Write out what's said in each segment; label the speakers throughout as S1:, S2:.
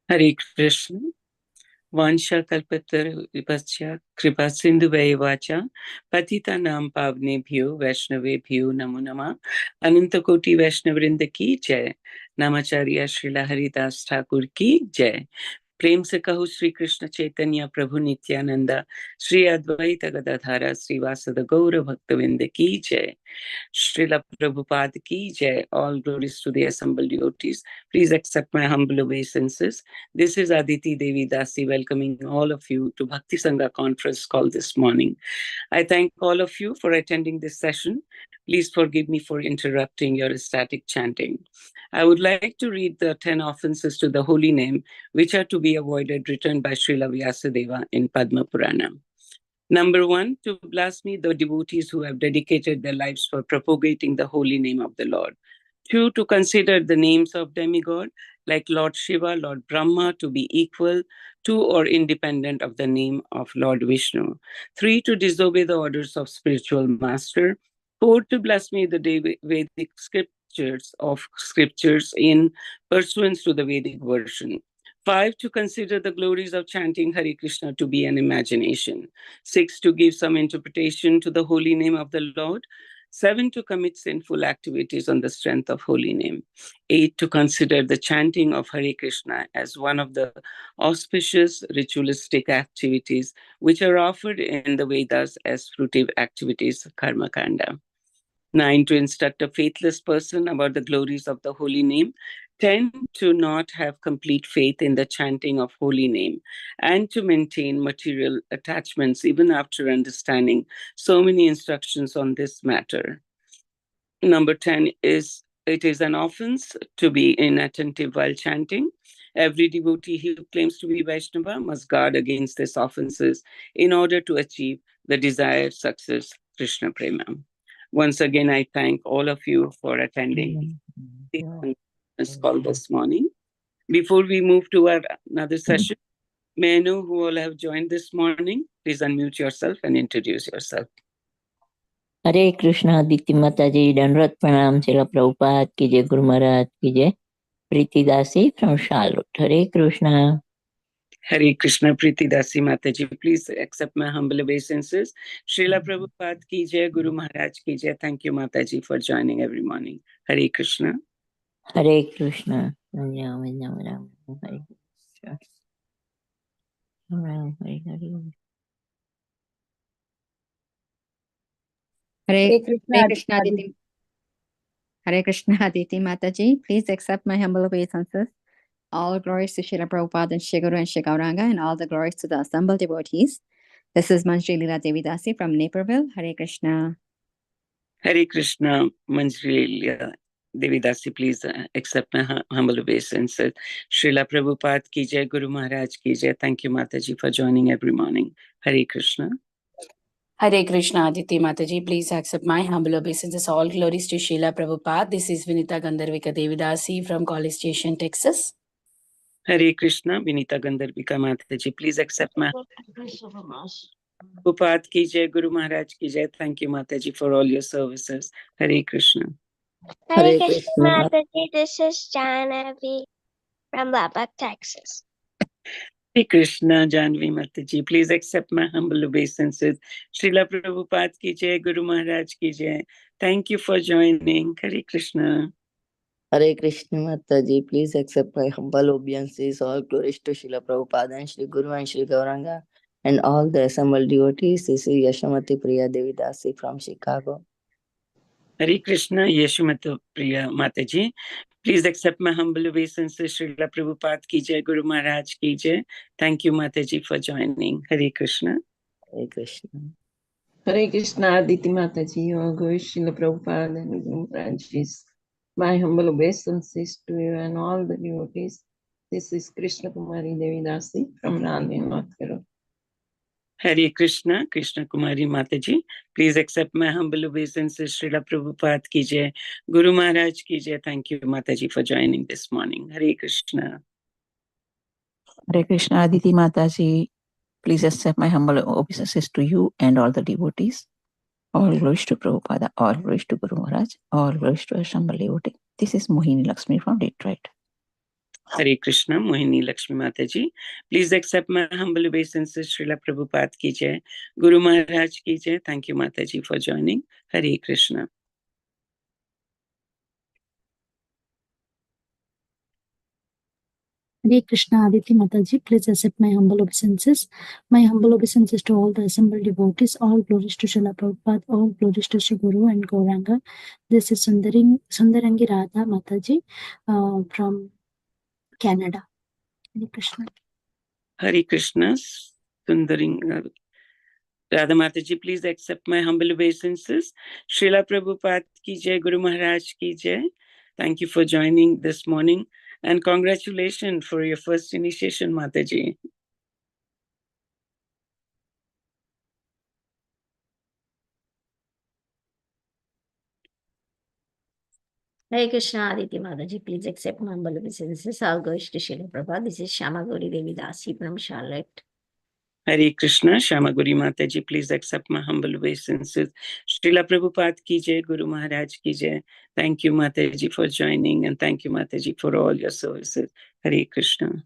S1: Hare Krishna. Vansha kalpatarupasya kripa sindhu vacha patita nam pavnebhyo Vaishnavebhyo namo namah. Ananta koti Vaishnavrinda ki jai. Namacharya Srila Haridas Thakur ki jai. प्रेम से कहो श्री कृष्ण चैतन्य प्रभु नित्यानंदा श्री अद्वैत गदाधारा श्रीवासद गौर भक्तविंद की जय. Srila Prabhupada ki jai. All glories to the assembled devotees. Please accept my humble obeisances. This is Aditi Devi Dasi welcoming all of you to Bhakti Sangha conference call this morning. I thank all of you for attending this session. Please forgive me for interrupting your ecstatic chanting. I would like to read the 10 offenses to the holy name, which are to be avoided, written by Srila Vyasadeva in Padma Purana. Number 1, to blaspheme the devotees who have dedicated their lives for propagating the holy name of the Lord. 2, to consider the names of demigod like Lord Shiva, Lord Brahma to be equal to or independent of the name of Lord Vishnu. 3, to disobey the orders of spiritual master. 4, to blaspheme the Vedic scriptures in pursuance to the Vedic version. 5, to consider the glories of chanting Hare Krishna to be an imagination. 6, to give some interpretation to the holy name of the Lord. 7, to commit sinful activities on the strength of holy name. 8, to consider the chanting of Hare Krishna as one of the auspicious ritualistic activities which are offered in the Vedas as fruitive activities, karma kanda. 9, to instruct a faithless person about the glories of the holy name. 10, to not have complete faith in the chanting of holy name and to maintain material attachments even after understanding so many instructions on this matter. Number 10 is, it is an offense to be inattentive while chanting. Every devotee who claims to be Vaishnava must guard against these offenses in order to achieve the desired success, Krishna Prema. Once again, I thank all of you for attending this call this morning. Before we move to our another session, may I know who all have joined this morning? Please unmute yourself and introduce yourself.
S2: हरे कृष्णा दीति माता जी, दंडवत प्रणाम, श्रील प्रभुपाद की जय, गुरु महाराज की जय. प्रीति दासी from Charlotte. Hare Krishna.
S1: Hare Krishna. Priti Dasi Mataji, please accept my humble obeisances. Srila Prabhupada ki jai, Guru Maharaj ki jai. Thank you, Mataji, for joining every morning. Hare Krishna.
S2: Hare Krishna. Ram Ram Ram Hare Krishna. Ram Hare Hare.
S3: Hare Krishna Aditi. Hare Krishna Aditi Mataji, please accept my humble obeisances. All glories to Srila Prabhupada and Shri Guru and Shri Gauranga, and all the glories to the assembled devotees. This is Manjri Leela Devi Dasi from Naperville. Hare Krishna.
S1: Hare Krishna. Manjri Leela Devi Dasi, please accept my humble obeisances. Srila Prabhupada ki jai, Guru Maharaj ki jai. Thank you, Mataji, for joining every morning. Hare Krishna.
S4: Hare Krishna Aditi Mataji, please accept my humble obeisances. All glories to Srila Prabhupada. This is Vinita Gandharvika Devidasi from College Station, Texas.
S1: Hare Krishna. Vinita Gandharvika Mataji, please accept my Prabhupada ki jai, Guru Maharaj ki jai. Thank you, Mataji, for all your services. Hare Krishna.
S5: Hare Krishna Mataji, this is Janavi from Lubbock, Texas.
S1: Hare Krishna, Janvi Mataji, please accept my humble obeisances. Srila Prabhupada ki jai, Guru Maharaj ki jai. Thank you for joining. Hare Krishna.
S2: Hare Krishna Mataji, please accept my humble obeisances. All glories to Srila Prabhupada and Shri Guru and Shri Gauranga and all the assembled devotees. This is Yashamati Priya Devi Dasi from Chicago.
S1: Hare Krishna, Yeshumata Priya Mataji, please accept my humble obeisances. Srila Prabhupada ki jai, Guru Maharaj ki jai. Thank you, Mataji, for joining. Hare Krishna.
S2: Hare Krishna.
S6: Hare Krishna Aditi Mataji, all glories to Srila Prabhupada and Guru Maharaj. My humble obeisances to you and all the devotees. This is Krishna Kumari Devi Dasi from Nandi, North Carolina.
S1: Hare Krishna, Krishna Kumari Mataji, please accept my humble obeisances. Srila Prabhupada ki jai, Guru Maharaj ki jai. Thank you, Mataji, for joining this morning. Hare Krishna.
S7: Hare Krishna Aditi Mataji, please accept my humble obeisances to you and all the devotees. All glories to Prabhupada, all glories to Guru Maharaj, all glories to Assembled devotee. This is Mohini Lakshmi from Detroit.
S1: Hare Krishna, Mohini Lakshmi Mataji. Please accept my humble obeisances. Srila Prabhupada ki jai, Guru Maharaj ki jai. Thank you, Mataji, for joining. Hare Krishna.
S8: Hare Krishna, Aditi Mataji, please accept my humble obeisances. My humble obeisances to all the assembled devotees. All glories to Srila Prabhupada, all glories to Shri Guru and Gauranga. This is Sundarangi Radha Mataji from Canada. Hare Krishna.
S1: Hare Krishna, Sundaring Radha Mataji, please accept my humble obeisances. Srila Prabhupada ki jai, Guru Maharaj ki jai. Thank you for joining this morning. And congratulations for your first initiation, Mataji.
S2: Hare Krishna, Aditi Mataji, please accept my humble obeisances. All glories to Srila Prabhupada. This is Shama Gauri Devi Dasi from Charlotte.
S1: Hare Krishna, Shama Guri Mataji, please accept my humble obeisances. Srila Prabhupada ki jai, Guru Maharaj ki jai. Thank you, Mataji, for joining, and thank you, Mataji, for all your services. Hare Krishna.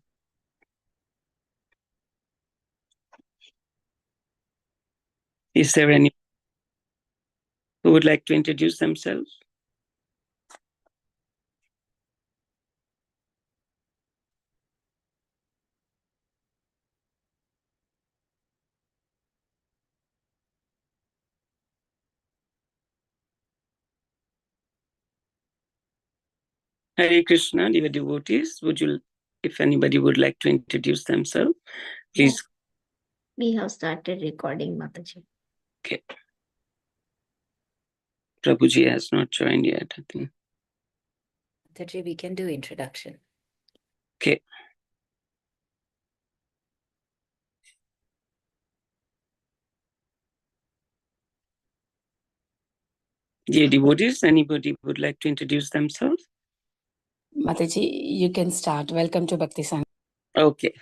S1: Is there any who would like to introduce themselves? Hare Krishna, dear devotees, if anybody would like to introduce themselves, please.
S2: We have started recording, Mataji.
S1: Okay. Prabhuji has not joined yet, I think.
S9: Mataji, we can do introduction.
S1: Okay. Dear devotees, anybody would like to introduce themselves?
S4: Mataji, you can start. Welcome to Bhakti Sangha.
S1: Okay.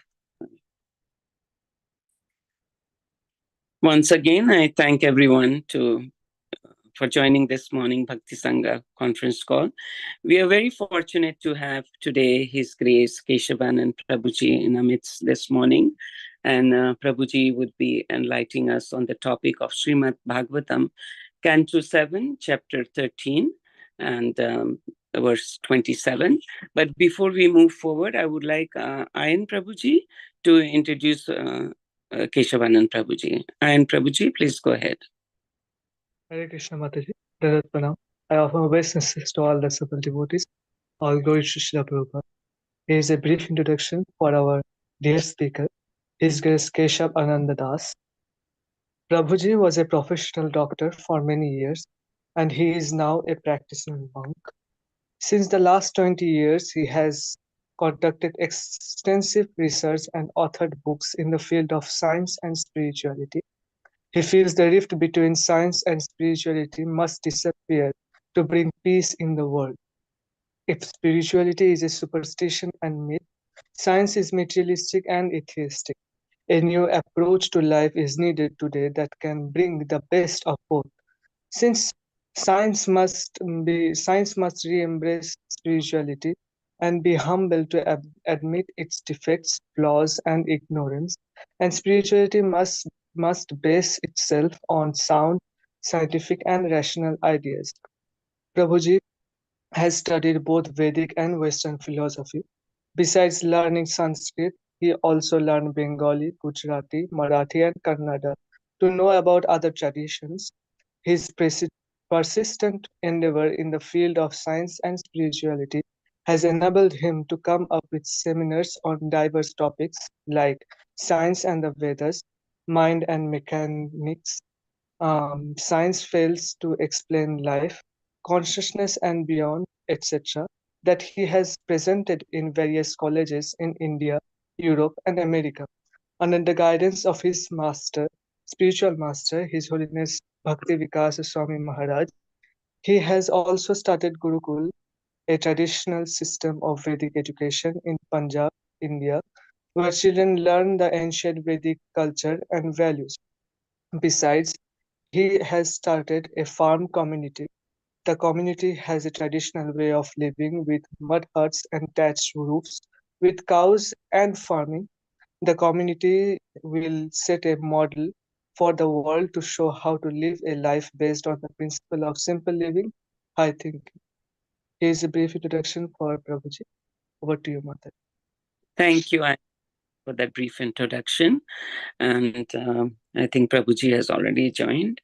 S1: Once again, I thank everyone for joining this morning Bhakti Sangha conference call. We are very fortunate to have today His Grace Keshavanand Prabhuji in our midst this morning. And Prabhuji would be enlightening us on the topic of Srimad Bhagavatam, Canto 7, Chapter 13, and verse 27. But before we move forward, I would like Ayan Prabhuji to introduce Keshavanand Prabhuji. Ayan Prabhuji, please go ahead.
S10: Hare Krishna Mataji, Dadat Pranam. I offer obeisances to all the supple devotees. All glories to Srila Prabhupada. Here is a brief introduction for our dear speaker, His Grace Keshav Ananda Das. Prabhuji was a professional doctor for many years, and he is now a practicing monk. Since the last 20 years, he has conducted extensive research and authored books in the field of science and spirituality. He feels the rift between science and spirituality must disappear to bring peace in the world. If spirituality is a superstition and myth, science is materialistic and atheistic. A new approach to life is needed today that can bring the best of both. Since science must re-embrace spirituality and be humble to admit its defects, flaws, and ignorance, and spirituality must base itself on sound, scientific, and rational ideas. Prabhuji has studied both Vedic and Western philosophy. Besides learning Sanskrit, he also learned Bengali, Gujarati, Marathi, and Kannada to know about other traditions. His persistent endeavor in the field of science and spirituality has enabled him to come up with seminars on diverse topics like science and the Vedas, mind and mechanics, science fails to explain life, consciousness and beyond, etc., that he has presented in various colleges in India, Europe, and America. Under the guidance of his spiritual master, His Holiness Bhakti Vikas Swami Maharaj, he has also started Gurukul, a traditional system of Vedic education in Punjab, India, where children learn the ancient Vedic culture and values. Besides, he has started a farm community. The community has a traditional way of living with mud huts and thatched roofs, with cows and farming. The community will set a model for the world to show how to live a life based on the principle of simple living, high thinking. Here's a brief introduction for Prabhuji. Over to you, Mata.
S1: Thank you, Anne, for that brief introduction. And I think Prabhuji has already joined.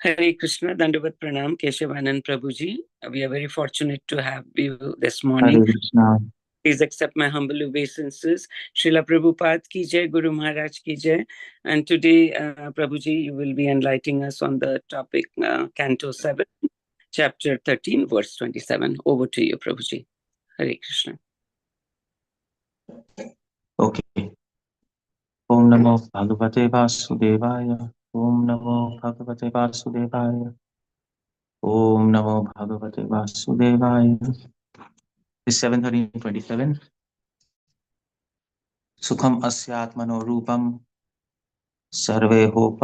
S1: Hare Krishna, Dandavat Pranam, Keshavanand Prabhuji. We are very fortunate to have you this morning.
S11: Hare Krishna.
S1: Please accept my humble obeisances. Srila Prabhupada ki jai, Guru Maharaj ki jai. And today, Prabhuji, you will be enlightening us on the topic Canto 7, Chapter 13, verse 27. Over to you, Prabhuji. Hare Krishna.
S11: Okay. Om Namo Bhagavate Vasudevaya. Om Namo Bhagavate Vasudevaya. Om Namo Bhagavate Vasudevaya. It's 7:13:27. Sukham asyatmano rupam sarveho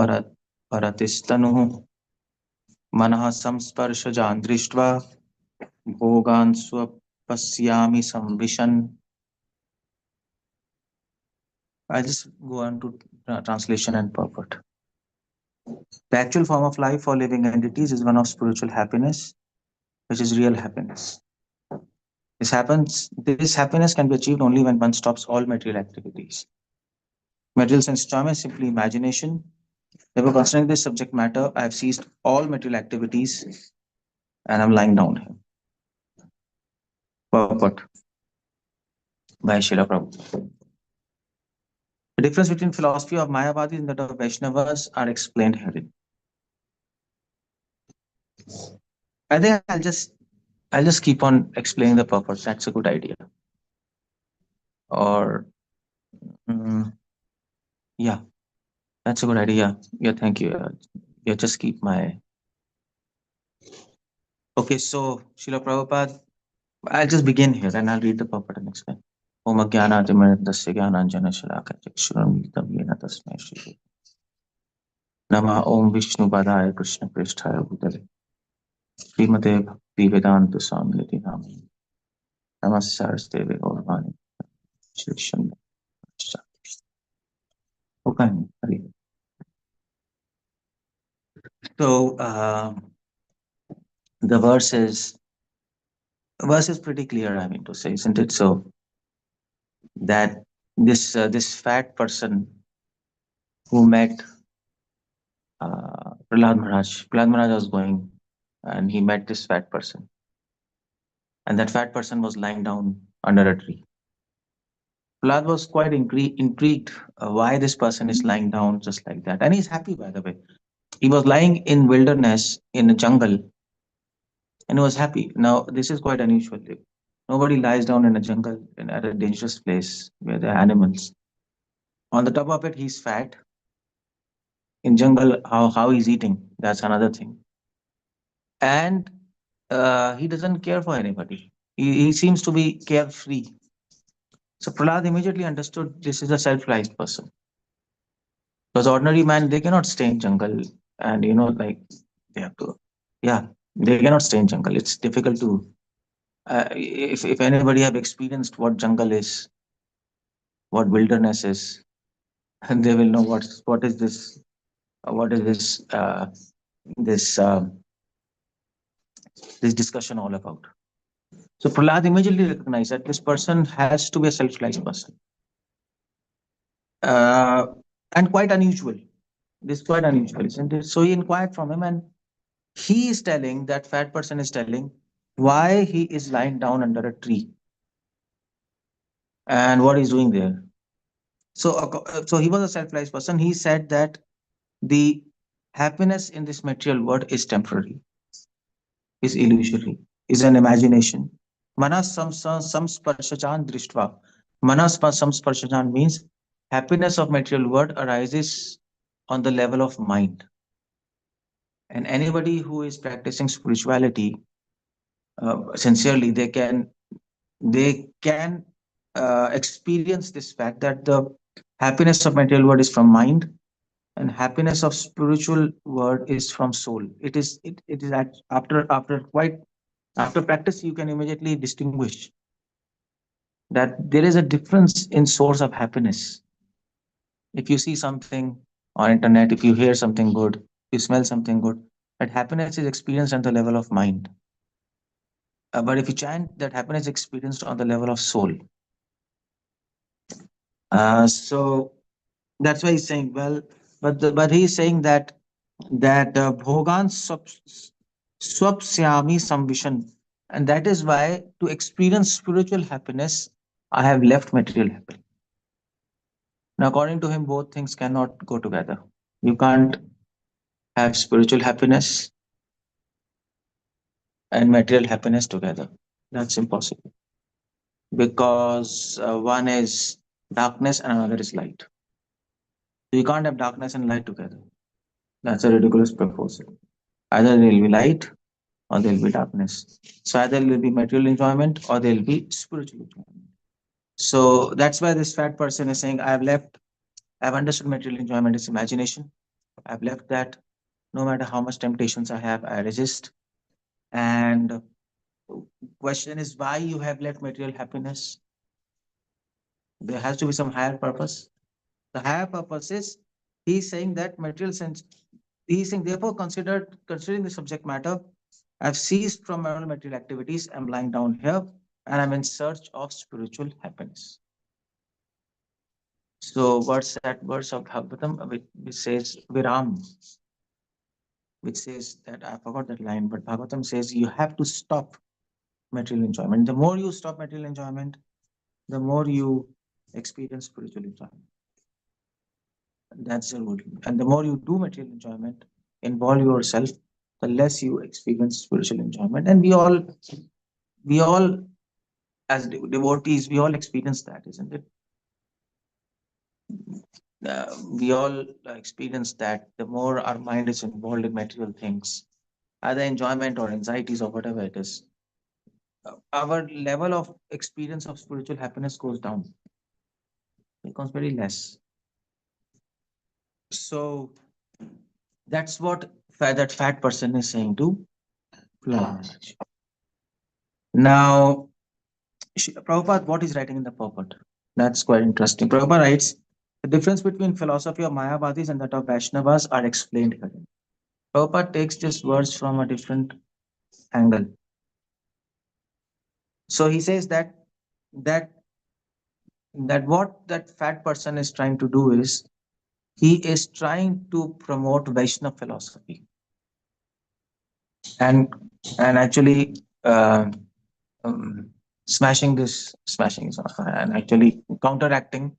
S11: paratistanu manah samsparshajan drishtva bhogan swapasyami samvishan. I just go on to translation and purport. The actual form of life for living entities is one of spiritual happiness, which is real happiness. This happiness can be achieved only when one stops all material activities. Material sense enjoyment is simply imagination. Therefore, concerning this subject matter, I have ceased all material activities and I'm lying down here. Purport by Srila Prabhu. The difference between philosophy of Mayavadis and that of Vaishnavas are explained herein. I think I'll just keep on explaining the purpose. That's a good idea. Or yeah, that's a good idea. Yeah, thank you. Yeah, just keep my. Okay, so Srila Prabhupada, I'll just begin here and I'll read the purport and explain. Om Ajnana Timirandasya Jnananjana Shalaka Chakshuramitam Yena Tasmai Shri Nama Om Vishnu Padaya Krishna Pristhaya Bhutale Srimate Bhakti Vedanta Swamiti Namani Namaste Gaurvani Shri Shanda. Okay. So the verse is pretty clear, I mean to say, isn't it? So that this fat person who met Prahlad Maharaj was going and he met this fat person. And that fat person was lying down under a tree. Prahlad was quite intrigued why this person is lying down just like that. And he's happy, by the way. He was lying in wilderness, in a jungle, and he was happy. Now, this is quite unusual. Nobody lies down in a jungle at a dangerous place where there are animals. On the top of it, he's fat. In jungle, how he's eating, that's another thing. And he doesn't care for anybody. He seems to be carefree. So Prahlad immediately understood this is a self-realized person. Because ordinary man, they cannot stay in jungle and, like they have to, they cannot stay in jungle. It's difficult to, if anybody have experienced what jungle is, what wilderness is, and they will know what is this this discussion all about. So Prahlad immediately recognized that this person has to be a self-realized person. And quite unusual. This is quite unusual, isn't it? So he inquired from him and he is telling, that fat person is telling, why he is lying down under a tree and what he's doing there. So he was a self-realized person. He said that the happiness in this material world is temporary, is illusory, is an imagination. Manas samsparshajan drishtva. Manas samsparshajan means happiness of material world arises on the level of mind. And anybody who is practicing spirituality sincerely, they can experience this fact that the happiness of material world is from mind, And happiness of spiritual word is from soul. It is after practice you can immediately distinguish that there is a difference in source of happiness. If you see something on internet, if you hear something good, you smell something good, that happiness is experienced at the level of mind. But if you chant, that happiness is experienced on the level of soul. So that's why he's saying, well, but he's saying that bhogan swapsyami samvishan, and that is why to experience spiritual happiness, I have left material happiness. Now, according to him, both things cannot go together. You can't have spiritual happiness and material happiness together. That's impossible because one is darkness and another is light. You can't have darkness and light together. That's a ridiculous proposal. Either there will be light or there will be darkness. So either there will be material enjoyment or there will be spiritual enjoyment. So that's why this fat person is saying, I've understood material enjoyment is imagination. I've left that. No matter how much temptations I have, I resist. And question is why you have left material happiness. There has to be some higher purpose. The higher purpose is he's saying that material sense. He's saying therefore considering the subject matter, I've ceased from all material activities. I'm lying down here and I'm in search of spiritual happiness. So what's that verse of Bhagavatam which says Viram, which says that I forgot that line, but Bhagavatam says you have to stop material enjoyment. The more you stop material enjoyment, the more you experience spiritual enjoyment. That's the rule. And the more you do material enjoyment, involve yourself, the less you experience spiritual enjoyment. And we all, as devotees, we all experience that, isn't it? We all experience that the more our mind is involved in material things, either enjoyment or anxieties or whatever it is, our level of experience of spiritual happiness goes down. It becomes very less. So that's what that fat person is saying to Prahlad. Now, Prabhupada, what is writing in the purport? That's quite interesting. Prabhupada writes, the difference between philosophy of Mayavadis and that of Vaishnavas are explained here. Prabhupada takes this verse from a different angle. So he says that what that fat person is trying to do is he is trying to promote Vaishnava philosophy and actually smashing and actually counteracting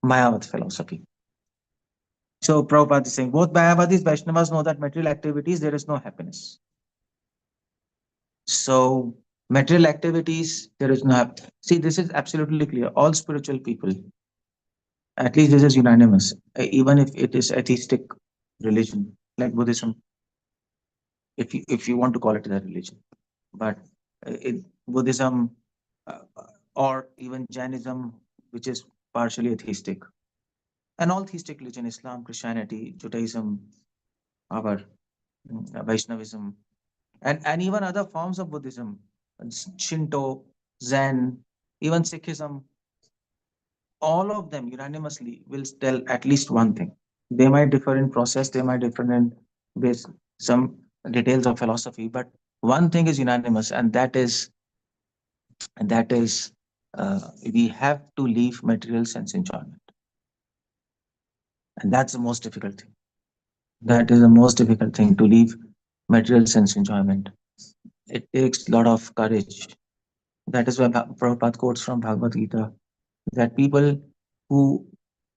S11: Mayavad philosophy. So Prabhupada is saying both Mayavadis, Vaishnavas know that material activities there is no happiness. So material activities there is no happiness. See, this is absolutely clear. All spiritual people, at least this is unanimous, even if it is atheistic religion like Buddhism, if you want to call it a religion, but Buddhism or even Jainism, which is partially atheistic, and all theistic religion, Islam, Christianity, Judaism, our Vaishnavism, and even other forms of Buddhism, Shinto, Zen, even Sikhism, all of them unanimously will tell at least one thing. They might differ in process, they might differ in some details of philosophy, but one thing is unanimous, and that is we have to leave material sense enjoyment. And that's the most difficult thing. That is the most difficult thing, to leave material sense enjoyment. It takes a lot of courage. That is why Prabhupada quotes from Bhagavad Gita that people who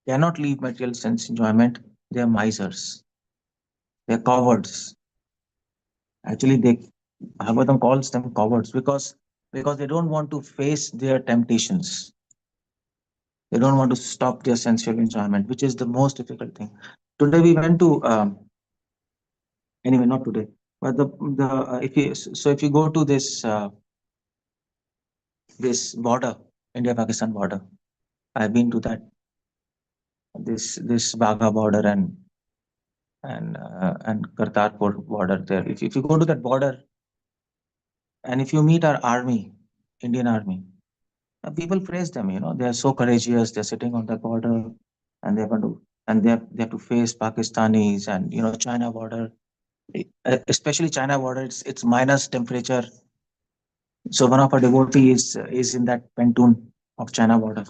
S11: cannot leave material sense enjoyment, they are misers. They are cowards. Actually, Bhagavatam calls them cowards because they don't want to face their temptations. They don't want to stop their sensual enjoyment, which is the most difficult thing. Today we went to anyway, not today, but if you go to this border, India-Pakistan border, I've been to that this Bagha border, and and Kartarpur border there. If you go to that border and if you meet our army, Indian army, people praise them. They are so courageous. They're sitting on the border, and they're going to they have to face Pakistanis and China border. Especially China border, it's minus temperature. So one of our devotees is in that Pantun of China border.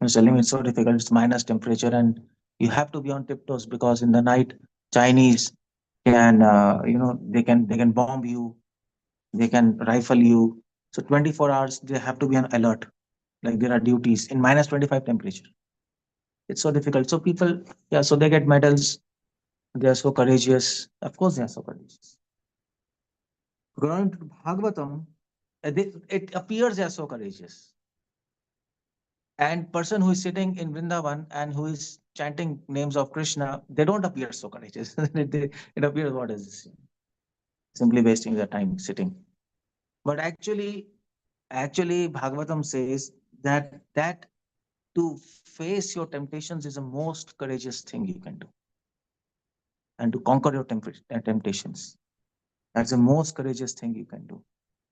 S11: He's telling me it's so difficult. It's minus temperature, and you have to be on tiptoes because in the night Chinese can they can bomb you, they can rifle you. So 24 hours they have to be on alert. Like there are duties in minus 25 temperature. It's so difficult. So people, yeah, so they get medals. They are so courageous. Of course, they are so courageous. According to Bhagavatam, it appears they are so courageous. And person who is sitting in Vrindavan and who is chanting names of Krishna, they don't appear so courageous. It appears what is this? Simply wasting their time sitting. But actually Bhagavatam says that to face your temptations is the most courageous thing you can do. And to conquer your temptations. That's the most courageous thing you can do.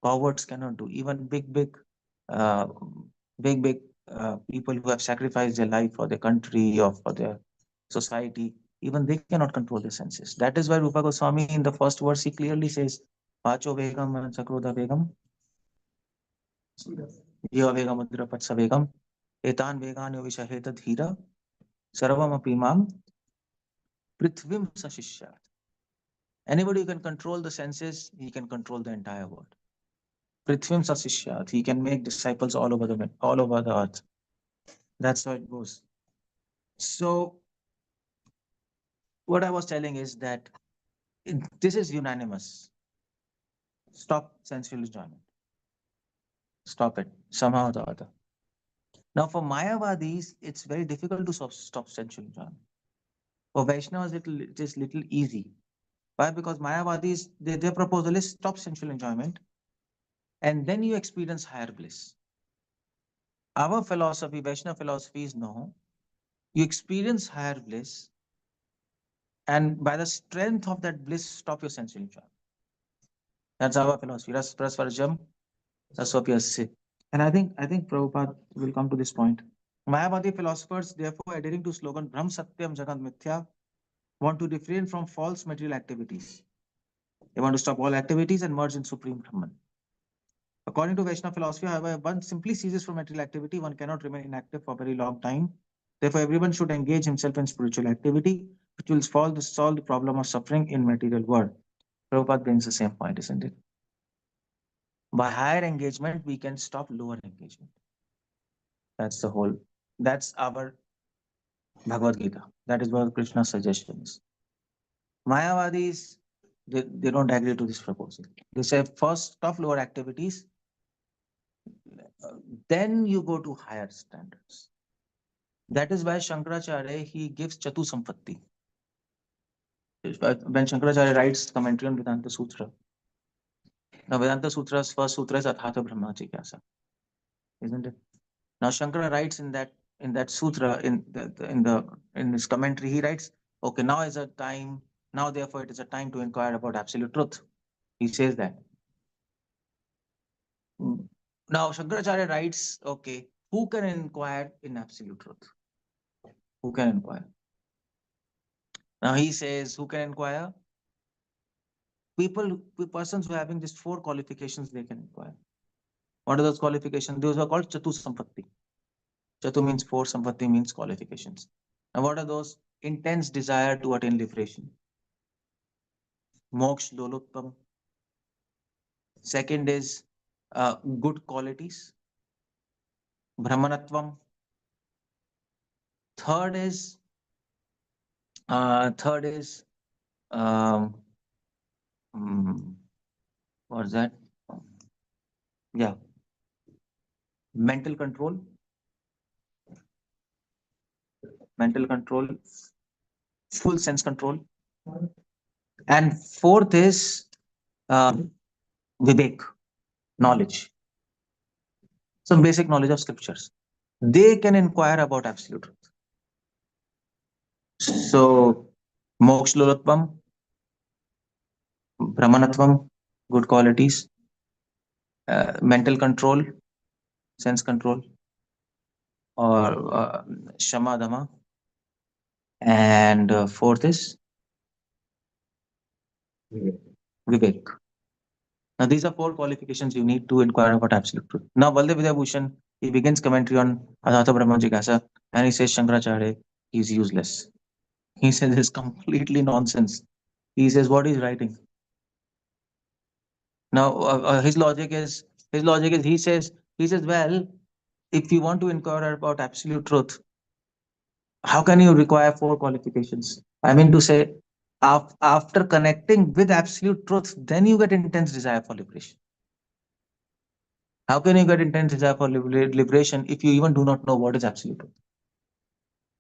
S11: Cowards cannot do. Even big uh, people who have sacrificed their life for their country or for their society, even they cannot control their senses. That is why Rupa Goswami in the first verse he clearly says, Pacho Vegam and Sakrodha Vegam, Jiva Vegam Mudra Patsa Vegam, Etan Vegan Yovishaheta Dhira, Sarvam Apimam, Prithvim Sashishya. Anybody who can control the senses, he can control the entire world. Prithvim Sasishyat. He can make disciples all over the earth. That's how it goes. So what I was telling is that this is unanimous. Stop sensual enjoyment. Stop it somehow or the other. Now for Mayavadis, it's very difficult to stop sensual enjoyment. For Vaishnavas, it is little easy. Why? Because Mayavadis, their proposal is stop sensual enjoyment and then you experience higher bliss. Our philosophy, Vaishnava philosophy is no. You experience higher bliss, and by the strength of that bliss, stop your sensual enjoyment. That's our philosophy. Rasvarjam, Rasvapyasya. And I think Prabhupada will come to this point. Mayavadi philosophers, therefore, adhering to slogan Brahm Satyam Jagat Mithya, want to refrain from false material activities. They want to stop all activities and merge in Supreme Brahman. According to Vaishnava philosophy, however, if one simply ceases from material activity, one cannot remain inactive for a very long time. Therefore, everyone should engage himself in spiritual activity, which will solve the problem of suffering in material world. Prabhupada brings the same point, isn't it? By higher engagement, we can stop lower engagement. That's our Bhagavad Gita. That is what Krishna's suggestion is. Mayavadis, they don't agree to this proposal. They say first stop lower activities, then you go to higher standards. That is why Shankaracharya, he gives Chatu Sampatti. When Shankaracharya writes commentary on Vedanta Sutra, now Vedanta Sutra's first sutra is Athata Brahma Jigyasa, isn't it? Now Shankara writes in that sutra, in his commentary, he writes, okay, now is a time, now therefore it is a time to inquire about absolute truth. He says that. Now Shankaracharya writes, okay, who can inquire in absolute truth? Who can inquire? Now he says, who can inquire? Persons who are having just 4 qualifications, they can inquire. What are those qualifications? Those are called Chatu Sampatti. Chatu means 4, Sampatti means qualifications. Now what are those? Intense desire to attain liberation. Moksha Lolutvam. Second is good qualities. Brahmanatvam. Third is what's that? Yeah. Mental control. Full sense control. And fourth is Vivek, knowledge. Some basic knowledge of scriptures. They can inquire about absolute truth. So Mokshlotvam, Brahmanatvam, good qualities. Mental control, sense control, or Shama Dama. And fourth is Vivek. Now, these are four qualifications you need to inquire about absolute truth. Now, Baldev Vidyabhushan, he begins commentary on Advaita Brahma Jigyasa, and he says Shankaracharya is useless. He says it's completely nonsense. He says what he's writing. Now, his logic is he says well, if you want to inquire about absolute truth, how can you require four qualifications? I mean to say, after connecting with absolute truth, then you get intense desire for liberation. How can you get intense desire for liberation if you even do not know what is absolute truth?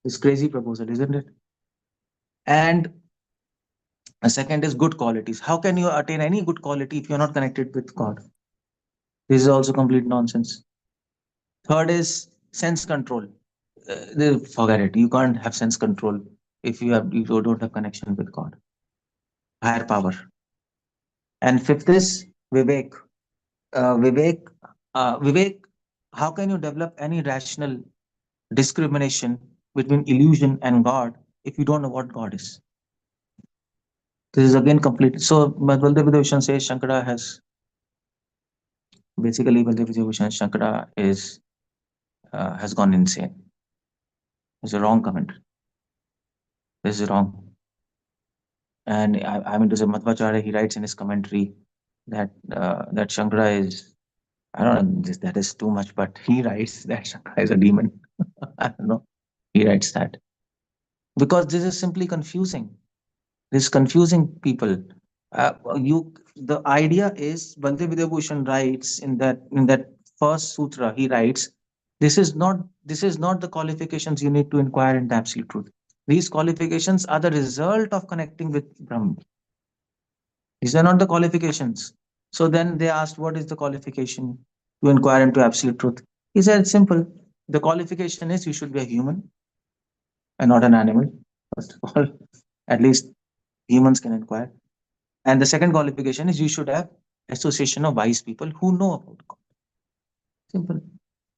S11: It's crazy proposal, isn't it? And a second is good qualities. How can you attain any good quality if you're not connected with God? This is also complete nonsense. Third is sense control. Forget it. You can't have sense control if you don't have connection with God, higher power. And fifth is Vivek. Vivek, Vivek, how can you develop any rational discrimination between illusion and God if you don't know what God is? This is again complete. So, Baldev Vidyabhushan says Shankara has basically Baldev Vidyabhushan Shankara is has gone insane. It's a wrong comment. This is wrong. And I mean to say, Madhvacharya, he writes in his commentary that that Shankara is, I don't know, that is too much, but he writes that Shankara is a demon. I don't know. He writes that because this is simply confusing. This is confusing people. The idea is Baldev Vidyabhushan writes in that first sutra. He writes, this is not the qualifications you need to inquire into absolute truth. These qualifications are the result of connecting with Brahman. These are not the qualifications. So then they asked, what is the qualification to inquire into absolute truth? He said, it's simple. The qualification is you should be a human and not an animal. First of all, at least humans can inquire. And the second qualification is you should have association of wise people who know about God. Simple.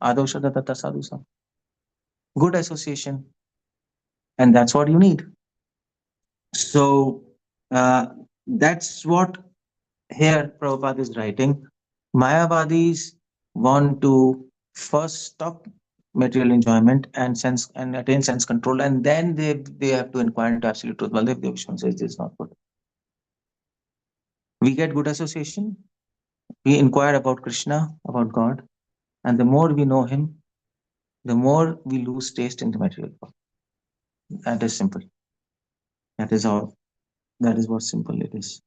S11: Adosha Tata Sadhusa. Good association. And that's what you need. So that's what here Prabhupada is writing. Mayavadis want to first stop material enjoyment and attain sense control, and then they have to inquire into absolute truth. Baldev Vidyabhushan says this is not good. We get good association, we inquire about Krishna, about God, and the more we know him, the more we lose taste in the material world. That is simple. That is all. That is what simple it is.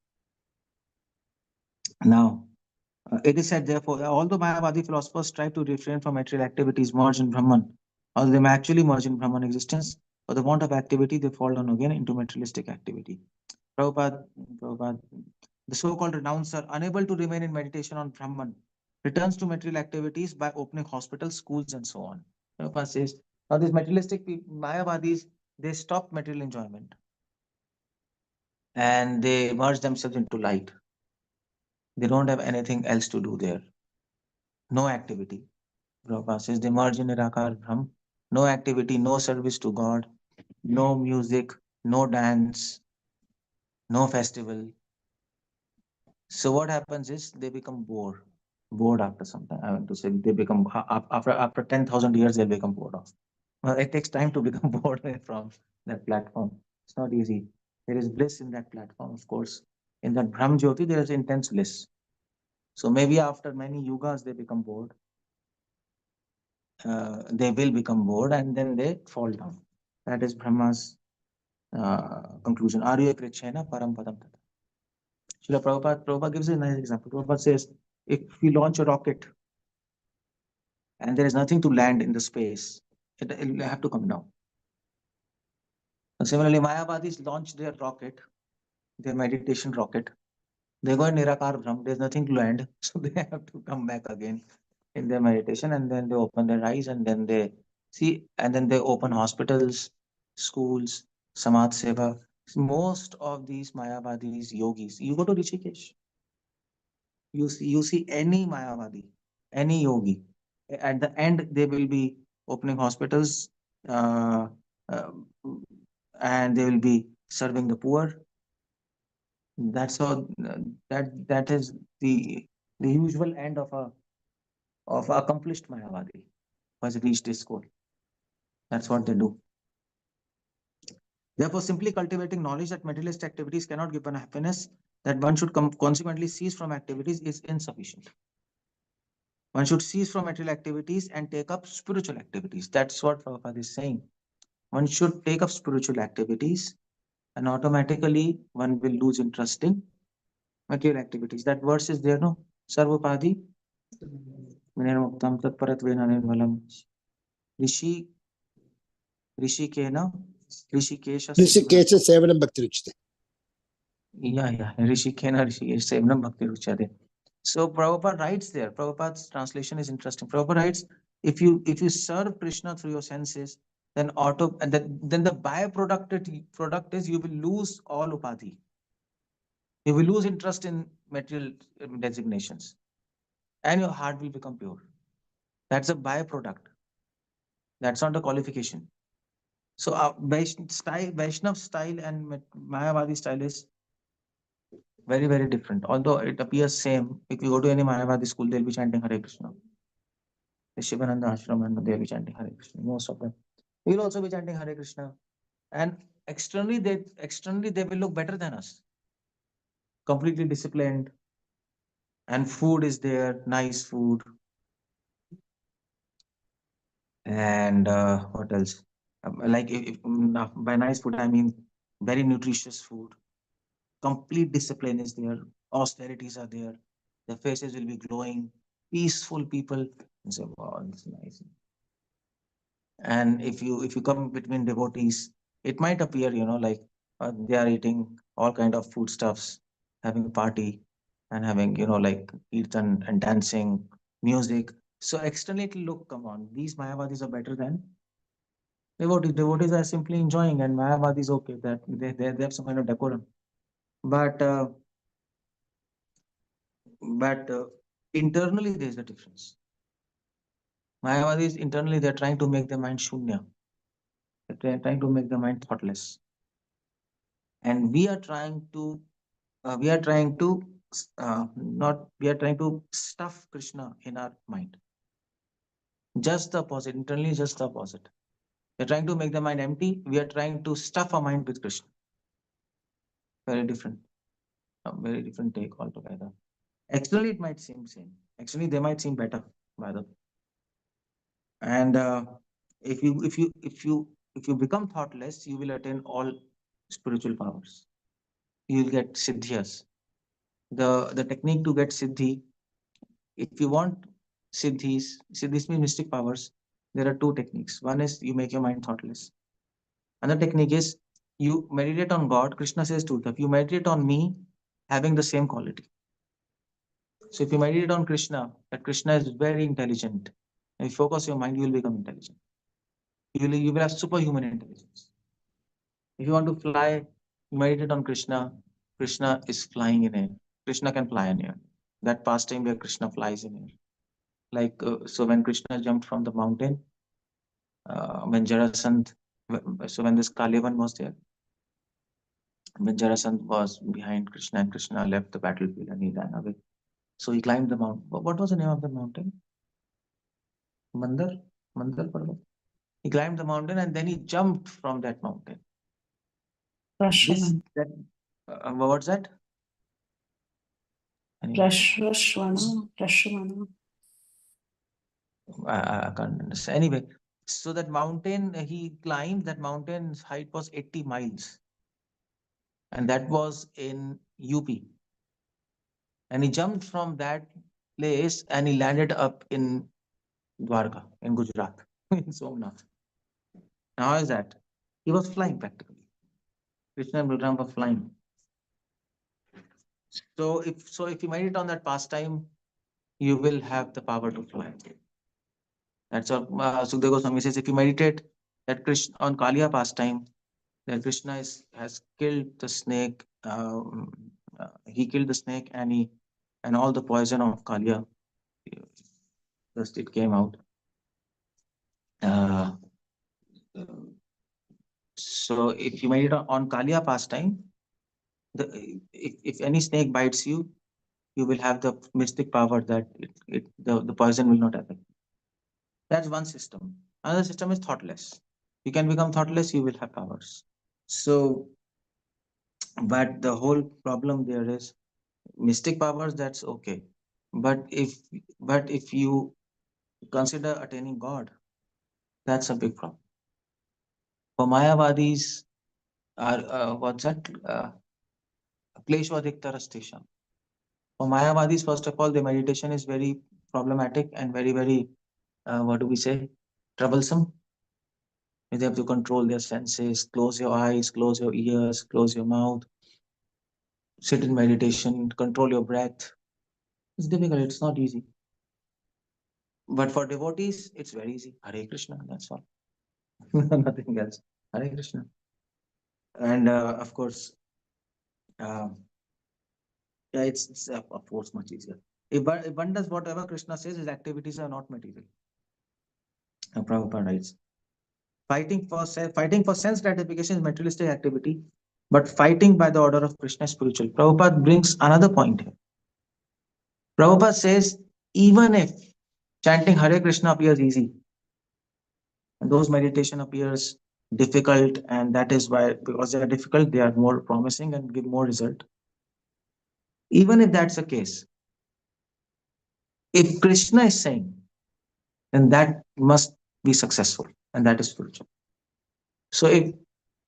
S11: Now, it is said, therefore, although Mayavadi philosophers try to refrain from material activities, merge in Brahman, although they may actually merge in Brahman existence, for the want of activity, they fall down again into materialistic activity. Prabhupada, the so-called renouncer, unable to remain in meditation on Brahman, returns to material activities by opening hospitals, schools, and so on. Prabhupada says, now these materialistic people, Mayavadis, they stop material enjoyment and they merge themselves into light. They don't have anything else to do there. No activity. Prabhupada says they merge in Nirakar Brahm. No activity, no service to God, no music, no dance, no festival. So what happens is they become bored after some time. I want to say they become after 10,000 years they'll become bored of. Well, it takes time to become bored from that platform. It's not easy. There is bliss in that platform, of course. In that Brahm Jyoti, there is intense bliss. So maybe after many yugas they become bored. They will become bored and then they fall down. That is Brahma's conclusion. Arya Krichena Param Padam Tata. Srila Prabhupada gives a nice example. Prabhupada says, if we launch a rocket and there is nothing to land in the space, it will have to come down. And similarly, Mayavadis launch their rocket, their meditation rocket. They go in Nirakar Brahm, there's nothing to land, so they have to come back again in their meditation, and then they open their eyes and then they see, and then they open hospitals, schools, Samaj Seva. Most of these Mayavadis, yogis, you go to Rishikesh, you see any Mayavadi, any yogi, at the end they will be opening hospitals, uh, uh, and they will be serving the poor. That's how that is the usual end of a accomplished Mayavadi who has reached this goal. That's what they do. Therefore, simply cultivating knowledge that materialist activities cannot give one happiness, that one should consequently cease from activities, is insufficient. One should cease from material activities and take up spiritual activities. That's what Prabhupada is saying. One should take up spiritual activities, and automatically one will lose interest in material activities. That verse is there, no? Sarvapadi Vinirmuktam Tatparatveena Nirmalam Rishi Rishikena Rishikesha
S12: Rishikesha Sevanam Bhakti Ruchite.
S11: Yeah. Rishikena Rishikesh Sevanam Bhakti Ruchate. So Prabhupada writes there. Prabhupada's translation is interesting. Prabhupada writes, if you serve Krishna through your senses, then then the product is you will lose all upadhi. You will lose interest in material designations, and your heart will become pure. That's a byproduct. That's not a qualification. So Vaishnav style and Mayavadi style is very, very different. Although it appears same, if you go to any Mayavadi school, they'll be chanting Hare Krishna. The Shivananda ashram, and they'll be chanting Hare Krishna. Most of them will also be chanting Hare Krishna, and externally they will look better than us. Completely disciplined, and food is there, nice food, and what else? Like by nice food I mean very nutritious food. Complete discipline is there. Austerities are there. Their faces will be glowing. Peaceful people. And say, wow, it's nice. And if you come between devotees, it might appear, like they are eating all kind of foodstuffs, having a party, and having, like kirtan and dancing, music. So externally it will look, come on, these Mayavadis are better than devotees. Devotees are simply enjoying, and Mayavadis okay, that they have some kind of decorum. But internally there is a difference. Mayavadis internally they're trying to make their mind shunya. They're trying to make the mind thoughtless, and we are trying to stuff Krishna in our mind. Just the opposite. Internally, just the opposite. We're trying to make the mind empty. We are trying to stuff our mind with Krishna. Very different. A very different take altogether. Externally, it might seem same. Actually, they might seem better, by the way. And if you become thoughtless, you will attain all spiritual powers. You will get siddhis. The technique to get siddhi, if you want siddhis means mystic powers. There are two techniques. One is you make your mind thoughtless. Another technique is you meditate on God. Krishna says to them, you meditate on me having the same quality. So if you meditate on Krishna, that Krishna is very intelligent, and you focus your mind, you will become intelligent. You will have superhuman intelligence. If you want to fly, meditate on Krishna. Krishna is flying in air. Krishna can fly in air. That pastime where Krishna flies in air. Like, so when Krishna jumped from the mountain, when Jarasandh, so when this Kalivan was there, when Jarasandh was behind Krishna and Krishna left the battlefield and he ran away. So he climbed the mountain. What was the name of the mountain? Mandar Parvat. He climbed the mountain and then he jumped from that mountain.
S4: Rashwana.
S11: What's that?
S4: Rashwana.
S11: I can't understand. Anyway, so that mountain, he climbed, that mountain's height was 80 miles. And that was in UP. And he jumped from that place and he landed up in Dwarka, in Gujarat, in Somnath. Now, how is that? He was flying practically. Krishna and Balaram were flying. So if you meditate on that pastime, you will have the power to fly. That's what Sukadeva Goswami says. If you meditate that Krishna on Kaliya pastime, that Krishna has killed the snake. He killed the snake, and all the poison of Kalia, just it came out. Uh, so if you meditate on Kalia pastime, if any snake bites you, you will have the mystic power that the poison will not affect. That's one system. Another system is thoughtless. You can become thoughtless, you will have powers. So, but the whole problem there is mystic powers, that's okay. But if you consider attaining God, that's a big problem. For Mayavadis, what's that? Kleshvadiktarastesham. For Mayavadis, first of all, the meditation is very problematic and very, what do we say, troublesome. They have to control their senses, close your eyes, close your ears, close your mouth, sit in meditation, control your breath. It's difficult, it's not easy. But for devotees, it's very easy. Hare Krishna, that's all. Nothing else. Hare Krishna. And of course, yeah, it's of course much easier. If one does whatever Krishna says, his activities are not material. Prabhupada writes, fighting for sense gratification is materialistic activity, but fighting by the order of Krishna is spiritual. Prabhupada brings another point here. Prabhupada says, even if chanting Hare Krishna appears easy, and those meditation appears difficult, and that is why, because they are difficult, they are more promising and give more result. Even if that's the case, if Krishna is saying, then that must be successful, and that is spiritual. So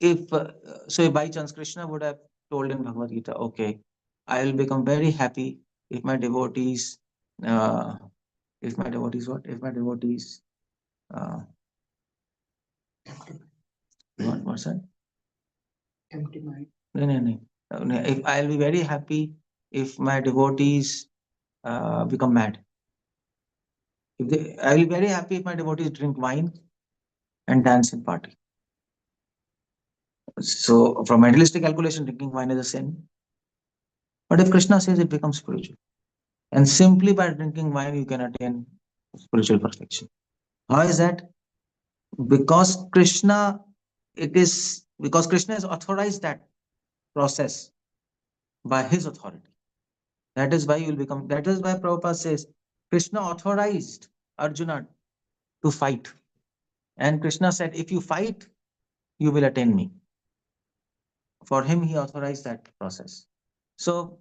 S11: if by chance Krishna would have told in Bhagavad Gita, okay, I will become very happy if my devotees, uh, what's that?
S10: Empty mind.
S11: No. If I'll be very happy if my devotees become mad. I will be very happy if my devotees drink wine and dance and party. So from materialistic calculation, drinking wine is a sin. But if Krishna says it becomes spiritual, and simply by drinking wine you can attain spiritual perfection. How is that? Because Krishna has authorized that process by his authority. That is why you will become. That is why Prabhupada says Krishna authorized Arjuna to fight, and Krishna said, if you fight, you will attain me. For him, he authorized that process. So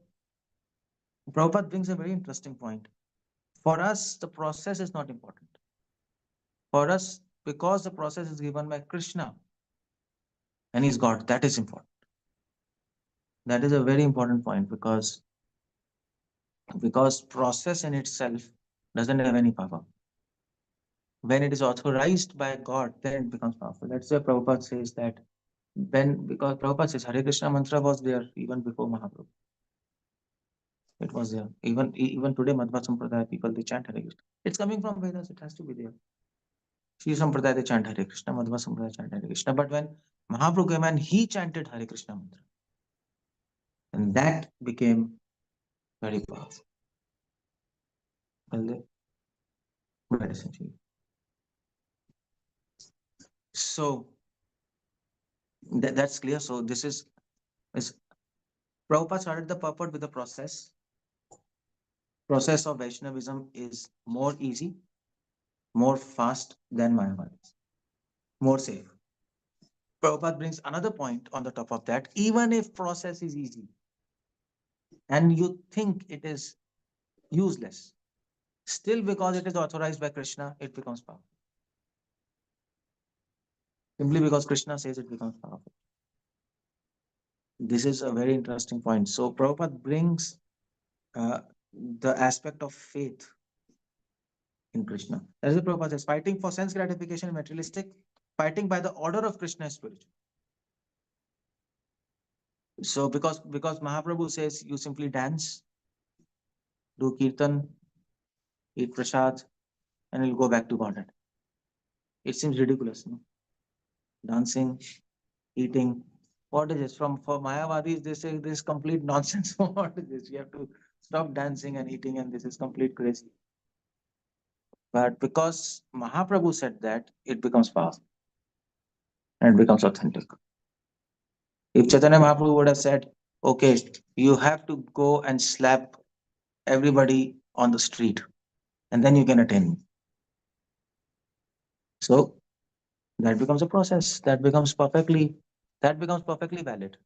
S11: Prabhupada brings a very interesting point. For us, the process is not important. For us, because the process is given by Krishna and he's God, that is important. That is a very important point, because process in itself doesn't have any power. When it is authorized by God, then it becomes powerful. That's why Prabhupada says that because Prabhupada says Hare Krishna mantra was there even before Mahaprabhu. It was there. Even today, Madhva Sampradaya people, they chant Hare Krishna. It's coming from Vedas, it has to be there. Sri Sampradaya, they chant Hare Krishna, Madhva Sampradaya chant Hare Krishna. But when Mahaprabhu came and he chanted Hare Krishna mantra, and that became very powerful. So that's clear. So this is Prabhupada started the purport with the process. Process of Vaishnavism is more easy, more fast than Mayavadis, more safe. Prabhupada brings another point on the top of that. Even if process is easy and you think it is useless, still because it is authorized by Krishna, it becomes powerful. Simply because Krishna says it becomes powerful. This is a very interesting point. So Prabhupada brings the aspect of faith in Krishna. As the Prabhupada says, fighting for sense gratification is materialistic, fighting by the order of Krishna is spiritual. So because Mahaprabhu says you simply dance, do kirtan, eat prasad, and you'll go back to Godhead. It seems ridiculous, no? Dancing, eating. What is this? For Mayavadis, they say this is complete nonsense. What is this? You have to stop dancing and eating, and this is complete crazy. But because Mahaprabhu said that, it becomes powerful and it becomes authentic. If Chaitanya Mahaprabhu would have said, okay, you have to go and slap everybody on the street, and then you can attain me. So that becomes a process that becomes perfectly valid.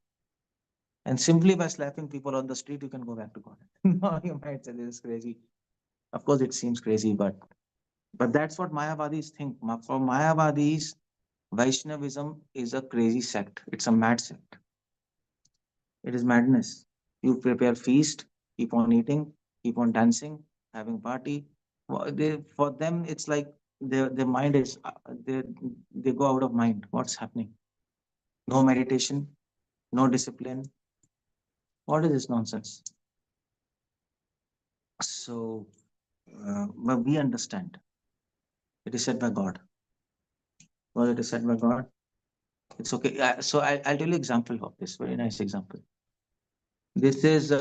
S11: And simply by slapping people on the street, you can go back to God. No, you might say this is crazy. Of course, it seems crazy, but that's what Mayavadis think. For Mayavadis, Vaishnavism is a crazy sect. It's a mad sect. It is madness. You prepare feast, keep on eating, keep on dancing, having party. For them, it's like their mind is they go out of mind. What's happening? No meditation, no discipline. What is this nonsense? So, but we understand. It is said by God. Well, it is said by God. It's okay. So I'll tell you example of this. Very nice example. This is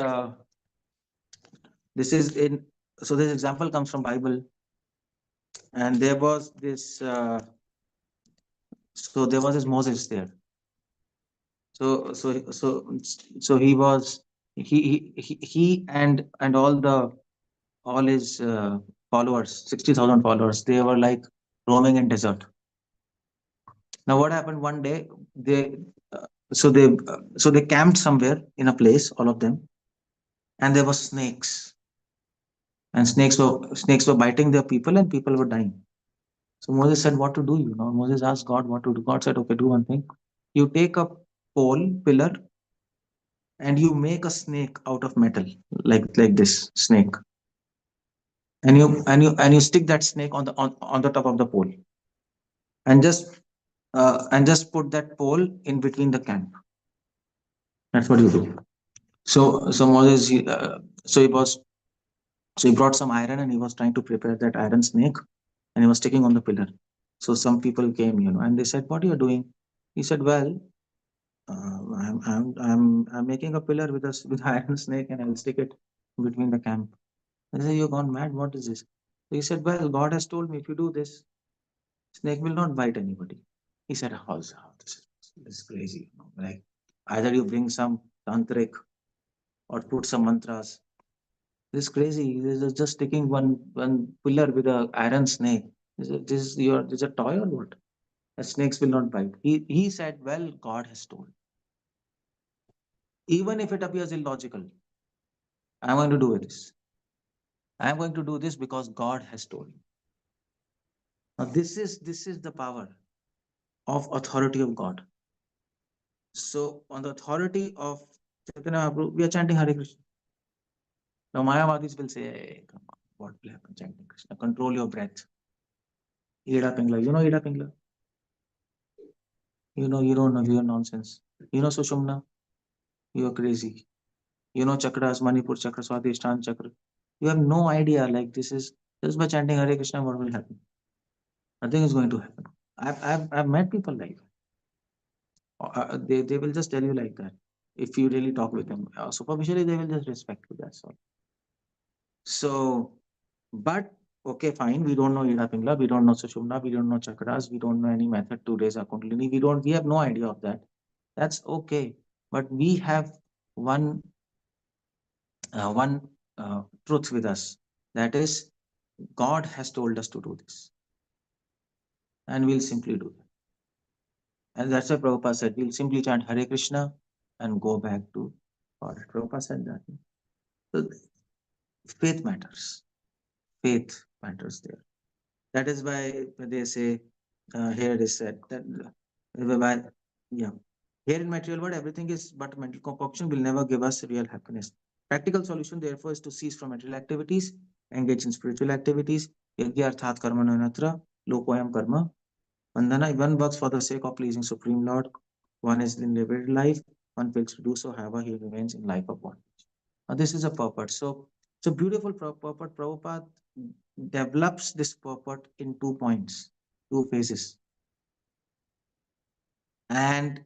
S11: in. So this example comes from Bible, and there was this. So there was this Moses there. So he was he and all his followers, 60,000 followers. They were like roaming in desert. Now what happened one day? They camped somewhere in a place, all of them, and there were snakes, and snakes were biting their people, and people were dying. So Moses said, "What to do?" Moses asked God what to do. God said, "Okay, do one thing. You take a pole, pillar, and you make a snake out of metal, like this snake, and you stick that snake on the top of the pole, and just put that pole in between the camp. That's what you do." So Moses, he brought some iron and he was trying to prepare that iron snake, and he was sticking on the pillar. So some people came, and they said, "What are you doing?" He said, "Well, I'm making a pillar with iron snake, and I'll stick it between the camp." They said, "You're gone mad. What is this?" So he said, "Well, God has told me if you do this, snake will not bite anybody." He said, this is crazy. Like either you bring some tantric or put some mantras. This is crazy. This is just sticking one pillar with a iron snake. This is a toy or what? Snakes will not bite. He said, "Well, God has told. Even if it appears illogical, I'm going to do this. I'm going to do this because God has told me." Now this is the power of authority of God. So on the authority of Chaitanya Mahaprabhu, we are chanting Hare Krishna. Now Mayavadis will say, "Hey, come on, what will happen chanting Krishna? Control your breath." Ida Pingla, Ida Pingla? You don't know, you're nonsense. Sushumna, you're crazy. Chakras, Manipur Chakra, Swadhisthana Chakra. You have no idea, like this is just by chanting Hare Krishna, what will happen? Nothing is going to happen. I've met people like that. They will just tell you like that. If you really talk with them, superficially they will just respect you. That's all. So, but okay, fine. We don't know Ida Pingla, we don't know Sushumna, we don't know chakras, we don't know any method to raise our kundalini. We have no idea of that. That's okay. But we have one truth with us. That is, God has told us to do this, and we'll simply do that. And that's why Prabhupada said, we'll simply chant Hare Krishna and go back to God. Prabhupada said that. So faith matters. Faith matters there. That is why they say, here it is said that, here in material world, everything is but mental concoction will never give us real happiness. Practical solution, therefore, is to cease from material activities, engage in spiritual activities. Yajna arthat karma nanatra, lokoyam karma. Vandana, one works for the sake of pleasing Supreme Lord. One is in liberated life. One fails to do so, however, he remains in life of bondage. Now, this is a purport. So beautiful purport. Prabhupada develops this purport in 2 points, 2 phases. And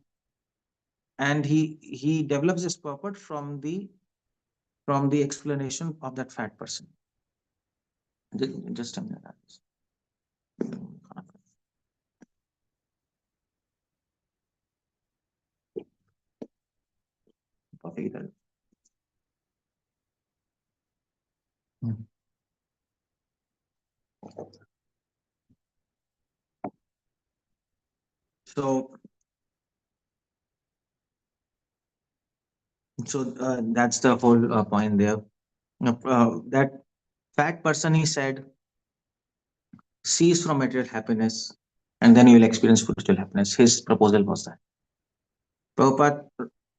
S11: and he develops this purport from the explanation of that fat person. Just a minute. So that's the whole point there. That fat person, he said, cease from material happiness, and then you will experience spiritual happiness. His proposal was that. Prabhupada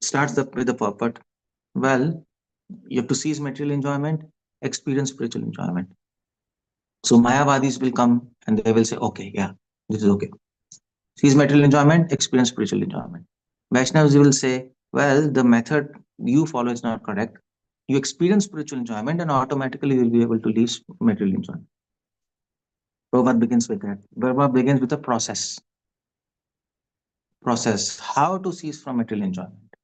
S11: starts with the purport. Well, you have to cease material enjoyment, experience spiritual enjoyment. So Mayavadis will come and they will say, okay, yeah, this is okay. Cease material enjoyment, experience spiritual enjoyment. Vaishnavas will say, well, the method you follow is not correct. You experience spiritual enjoyment and automatically you will be able to leave material enjoyment. Prabhupada begins with that. Prabhupada begins with a process. How to cease from material enjoyment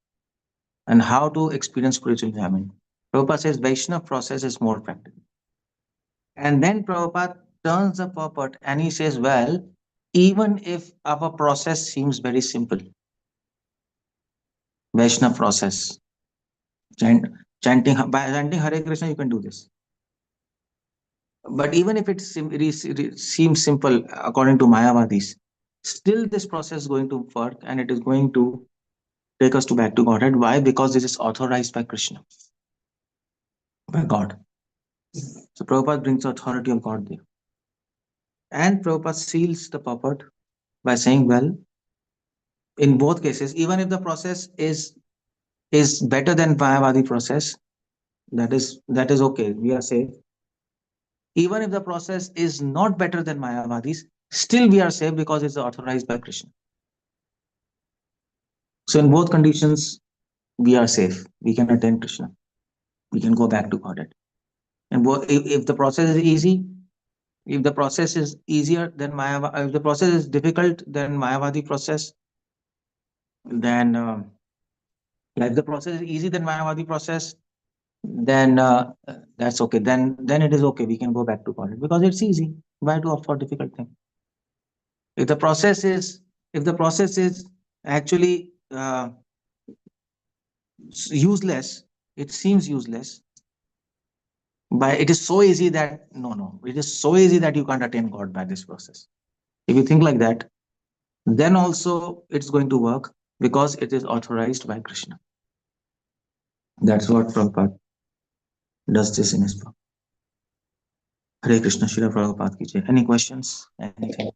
S11: and how to experience spiritual enjoyment. Prabhupada says Vaishnava process is more practical. And then Prabhupada turns the purport and he says, well, even if our process seems very simple, Vaishnava process, chanting Hare Krishna, you can do this. But even if it seems simple according to Mayavadis, still this process is going to work and it is going to take us back to Godhead. Why? Because this is authorized by Krishna, by God. So Prabhupada brings the authority of God there. And Prabhupada seals the purport by saying, well, in both cases, even if the process is better than Mayavadi process, that is okay. We are safe. Even if the process is not better than Mayavadis, still we are safe because it's authorized by Krishna. So in both conditions, we are safe. We can attain Krishna. We can go back to Godhead. And if the process is easy, if the process is easier than Mayavadi, if the process is difficult than Mayavadi process, then if the process is easy than Mayavadi process, then that's okay. Then it is okay. We can go back to Godhead because it's easy. Why to opt for difficult thing? If the process is actually useless, it seems useless. But it is so easy that it is so easy that you can't attain God by this process. If you think like that, then also it's going to work because it is authorized by Krishna. That's what Prabhupada does this in his book. Hare Krishna, Srila Prabhupada ki jai. Any questions? Anything?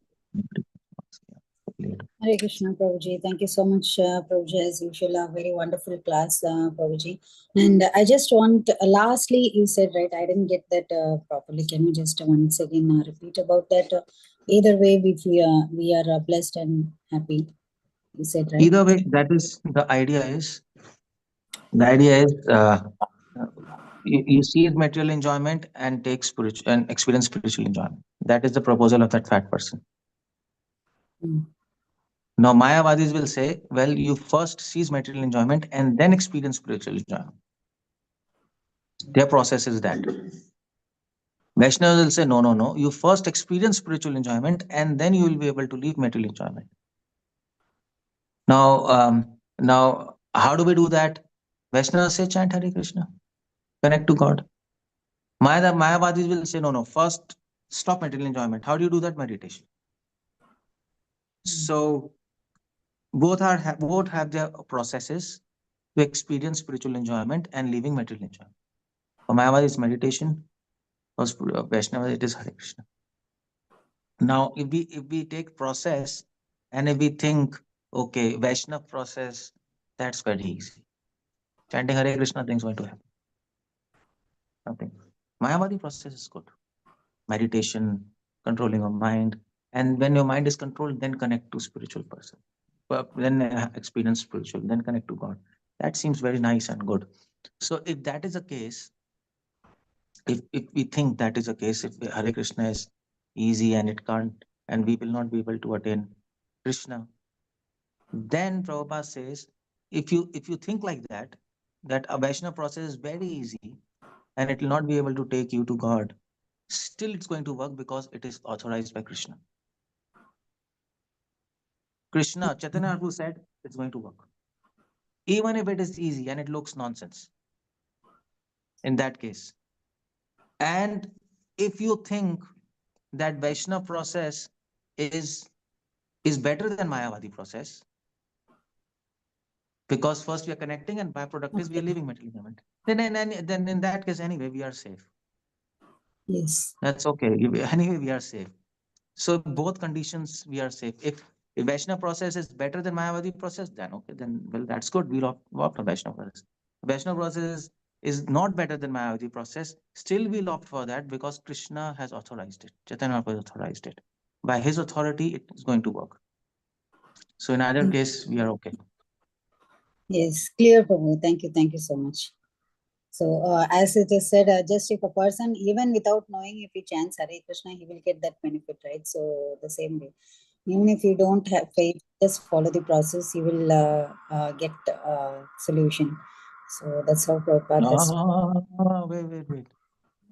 S13: Hare Krishna, Prabhuji. Thank you so much, Prabhuji, as usual. A very wonderful class, Prabhuji. And I just want, lastly, you said, right, I didn't get that properly. Can you just once again repeat about that? Either way, we are blessed and happy. You said, right?
S11: Either way, that is the idea is, you see material enjoyment and take spiritual and experience spiritual enjoyment. That is the proposal of that fat person. Now Mayavadis will say, well, you first seize material enjoyment and then experience spiritual enjoyment. Their process is that. Vaishnavas will say, no. You first experience spiritual enjoyment and then you will be able to leave material enjoyment. Now, how do we do that? Vaishnavas say, chant Hare Krishna, connect to God. Mayavadis will say, no. First, stop material enjoyment. How do you do that? Meditation. So both have their processes to experience spiritual enjoyment and leaving material enjoyment. For Mayavadi, it's meditation. For Vaishnava, it is Hare Krishna. Now, if we take process and if we think, okay, Vaishnava process, that's very easy. Chanting Hare Krishna, things going to happen. Nothing. Mayavadi process is good. Meditation, controlling of mind, and when your mind is controlled, then connect to spiritual person. Then experience spiritual, then connect to God. That seems very nice and good. So if that is the case, if we think that is the case, if Hare Krishna is easy and it can't, and we will not be able to attain Krishna, then Prabhupada says, if you think like that a Vaishnava process is very easy and it will not be able to take you to God, still it's going to work because it is authorized by Krishna. Chaitanya Mahaprabhu said it's going to work. Even if it is easy and it looks nonsense in that case. And if you think that Vaishnava process is better than Mayavadi process, because first we are connecting and byproduct is we are leaving material element, then in that case anyway we are safe.
S13: Yes.
S11: That's okay. Anyway we are safe. So both conditions we are safe. If Vaishnava process is better than Mayavadi process, then okay, then well that's good. We'll opt for Vaishnava process. Vaishnava process is not better than Mayavadi process. Still we'll opt for that because Krishna has authorized it. Chaitanya Mahaprabhu has authorized it. By his authority, it is going to work. So in either case, we are okay.
S13: Yes, clear, Prabhu. Thank you so much. So, as it is said, just if a person, even without knowing, if he chants Hare Krishna, he will get that benefit, right? So, the same way, even if you don't have faith, just follow the process, you will get solution. So, that's how Prabhupada has.
S11: Wait.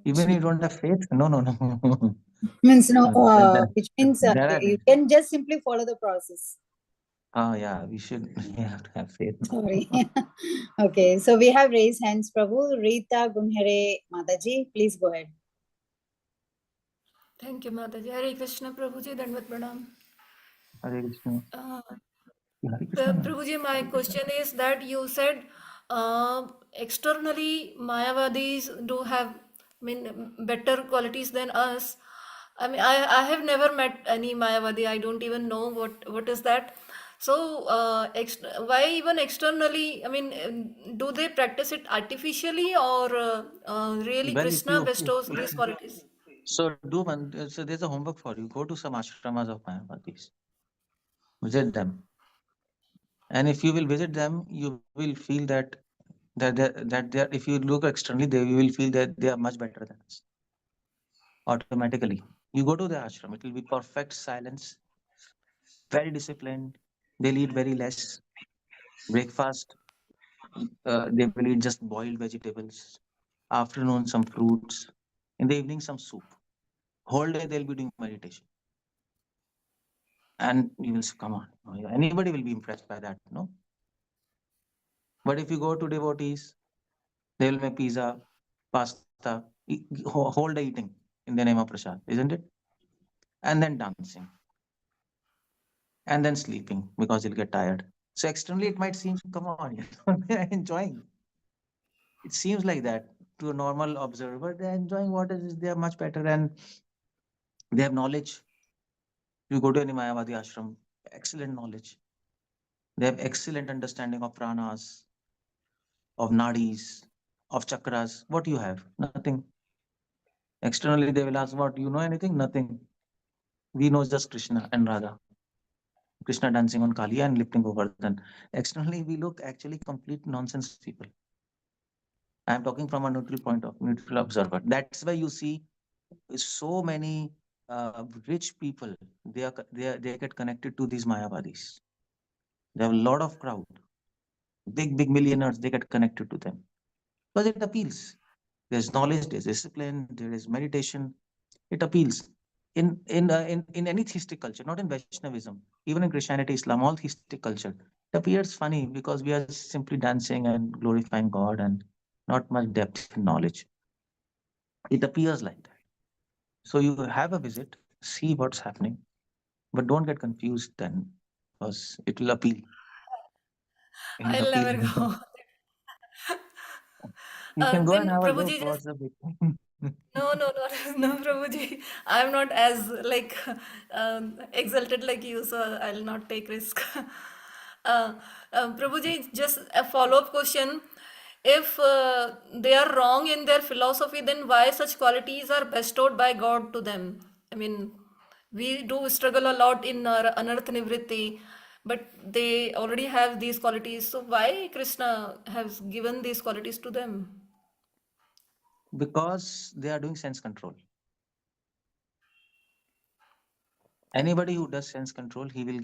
S11: Even you don't have faith? No.
S13: Means no, which means
S11: There
S13: you
S11: are.
S13: can just simply follow the process.
S11: Yeah, we have to have faith.
S13: Sorry. Okay, so we have raised hands, Prabhu. Rita Gunhere Mataji, please go ahead.
S14: Thank you, Mataji. Hare Krishna, Prabhuji, Dandvat Pranam.
S11: Hare Krishna.
S14: Prabhuji, my question is that you said externally Mayavadis do have, better qualities than us. I have never met any Mayavadi. I don't even know what is that. So, why even externally? Do they practice it artificially or really
S11: Well, if
S14: Krishna bestows these qualities?
S11: so there's a homework for you. Go to some ashramas of Mayavadis. Visit them. And if you will visit them, you will feel that they are, if you look externally, you will feel that they are much better than us. Automatically. You go to the ashram, it will be perfect silence, very disciplined. They'll eat very less. Breakfast, they will eat just boiled vegetables. Afternoon, some fruits. In the evening, some soup. Whole day, they'll be doing meditation. And you will say, come on, anybody will be impressed by that, no? But if you go to devotees, they will make pizza, pasta, whole day eating in the name of prasad, isn't it? And then dancing. And then sleeping because you'll get tired. So externally, it might seem, come on, they're enjoying. It seems like that to a normal observer. They're enjoying what is, they are much better and they have knowledge. You go to any Mayavadi ashram, excellent knowledge. They have excellent understanding of pranas, of nadis, of chakras. What do you have? Nothing. Externally, they will ask, what, do you know anything? Nothing. We know just Krishna and Radha. Krishna dancing on Kaliya and lifting Govardhan. Externally, we look actually complete nonsense people. I am talking from a neutral observer. That's why you see so many rich people. They get connected to these Mayavadis. They have a lot of crowd. Big millionaires. They get connected to them because it appeals. There's knowledge. There's discipline. There is meditation. It appeals. In any theistic culture, not in Vaishnavism, even in Christianity, Islam, all theistic culture, it appears funny because we are simply dancing and glorifying God and not much depth in knowledge. It appears like that. So you have a visit, see what's happening, but don't get confused then because it will appeal. It'll
S14: I'll never
S11: appeal.
S14: go.
S11: You can go and
S14: Then
S11: have a look.
S14: Prabhuji,
S11: What's the big
S14: no, no, Prabhuji. I'm not as exalted like you, so I'll not take risk. Prabhuji, just a follow-up question. If they are wrong in their philosophy, then why such qualities are bestowed by God to them? We do struggle a lot in our anartha nivritti, but they already have these qualities. So why Krishna has given these qualities to them?
S11: because they are doing sense control. Anybody who does sense control, he will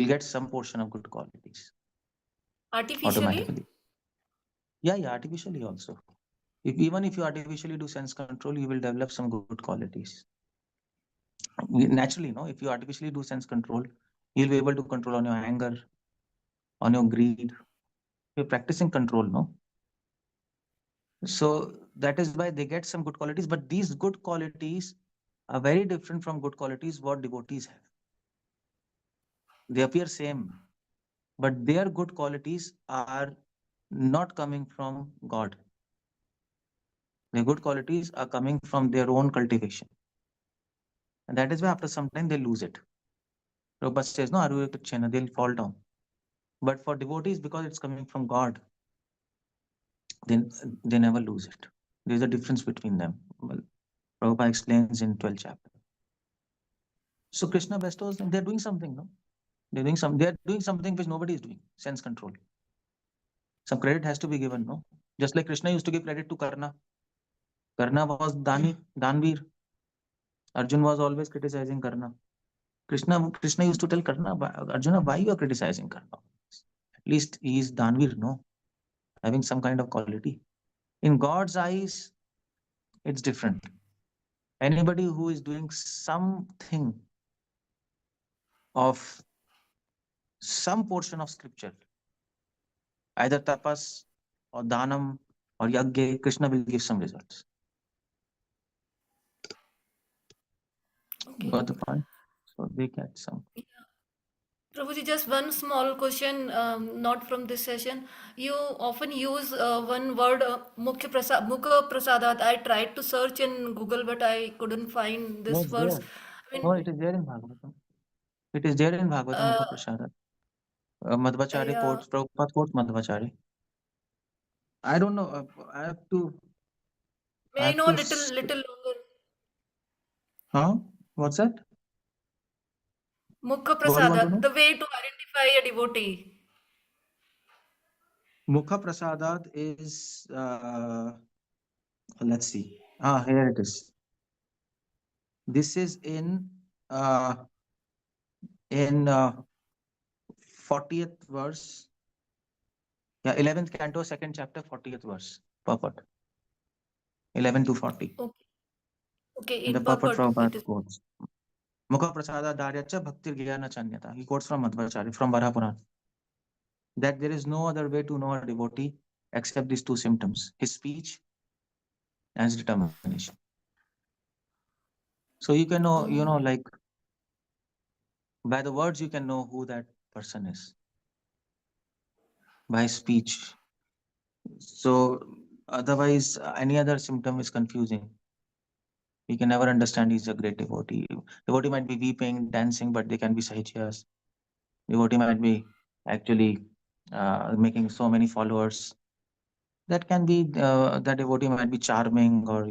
S11: get some portion of good qualities.
S14: Artificially?
S11: automatically. Yeah, artificially also. Even if you artificially do sense control, you will develop some good qualities. Naturally, no, if you artificially do sense control, you'll be able to control on your anger, on your greed. You're practicing control, no? So that is why they get some good qualities, but these good qualities are very different from good qualities what devotees have. They appear same, but their good qualities are not coming from God. Their good qualities are coming from their own cultivation. And that is why after some time they lose it. Prabhupada says, no, Aruvekachena, they'll fall down. But for devotees, because it's coming from God, then they never lose it. There's a difference between them. Well, Prabhupada explains in 12th chapter. So Krishna bestows them, they're doing something, no? They're doing something which nobody is doing, sense control. Some credit has to be given, no? Just like Krishna used to give credit to Karna. Karna was Danveer. Arjun was always criticizing Karna. Krishna used to tell Karna, Arjuna, why you are criticizing Karna? At least he is Danveer, no? Having some kind of quality. In God's eyes, it's different. Anybody who is doing something of some portion of scripture, either tapas or dhanam or yagya, Krishna will give some results.
S14: Okay.
S11: Got the point? So they get some.
S14: Prabhuji, just one small question, not from this session. You often use one word, Mukha Prasadat. I tried to search in Google, but I couldn't find
S11: No,
S14: this
S11: it's
S14: verse.
S11: there.
S14: I
S11: No,
S14: mean,
S11: it is there in Bhagavatam. It is there in Bhagavatam,
S14: uh,
S11: Mukha Prasada. Madhvacharya
S14: yeah.
S11: quotes, Prabhupada quotes Madhvacharya. I don't know. I have to.
S14: May I know little longer?
S11: Huh? What's that?
S14: Mukha
S11: What do you want to
S14: Prasadat,
S11: know?
S14: the way to identify a devotee.
S11: Mukha Prasadat is. Let's see. Here it is. This is in 40th verse. Yeah, 11th canto, 2nd chapter, 40th verse. Purport. 11 to 40.
S14: Okay,
S11: In the
S14: in
S11: purport
S14: purport,
S11: Prabhupada
S14: it is.
S11: quotes. Mukha Prasada Daryacha Bhaktir Gyana Chanyata. He quotes from Madhvacharya, from Varaha that there is no other way to know a devotee except these two symptoms, his speech and his determination. So you can know, like by the words you can know who that person is. By speech. So otherwise, any other symptom is confusing. You can never understand he's a great devotee. Devotee might be weeping, dancing, but they can be sahichyas. Devotee might be actually making so many followers. That can be, that devotee might be charming, or,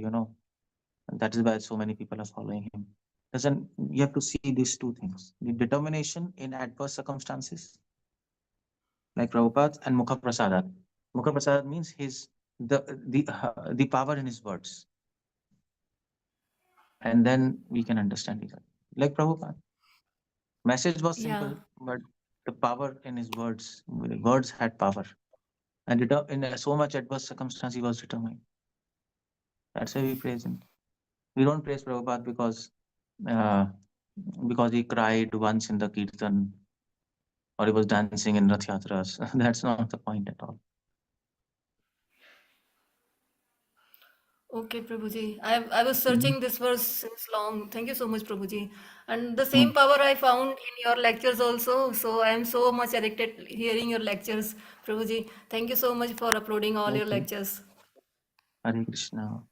S11: that is why so many people are following him. You have to see these two things: the determination in adverse circumstances, like Prabhupada, and Mukha Prasadat. Mukha Prasadat means the power in his words. And then we can understand it. Like Prabhupada. Message was simple, but the power in his words had power. And in so much adverse circumstance, he was determined. That's why we praise him. We don't praise Prabhupada because he cried once in the Kirtan, or he was dancing in Rath Yatras. That's not the point at all.
S14: Okay, Prabhuji. I was searching this verse since long. Thank you so much, Prabhuji. And the
S11: Hmm.
S14: same power I found in your lectures also. So I am so much addicted hearing your lectures, Prabhuji. Thank you so much for uploading all your
S11: Okay.
S14: lectures.
S11: Hare Krishna.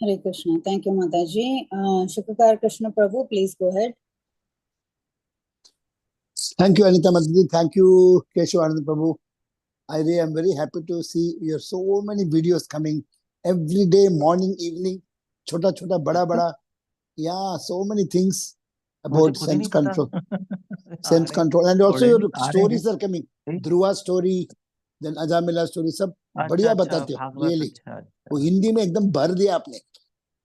S13: Hare Krishna. Thank you, Mataji. Shukakar Krishna Prabhu, please go ahead.
S12: Thank you, Anita Mataji. Thank you, Keshavanand Prabhu. I really am very happy to see your so many videos coming every day, morning, evening, chota, bada, bada. Yeah, so many things about
S11: मुझे खुद ही
S12: sense
S11: नहीं पता
S12: control.
S11: आ
S12: Sense
S11: रहे
S12: control. And also
S11: थोड़े
S12: your
S11: नहीं आ रहे
S12: stories
S11: हैं
S12: are coming.
S11: ठीक?
S12: Dhruva story, then Ajamila story, सब
S11: अच्छा
S12: बढ़िया
S11: अच्छा
S12: बताते हो,
S11: भागवत
S12: really.
S11: अच्छा
S12: वो हिंदी में एकदम भर दिया आपने.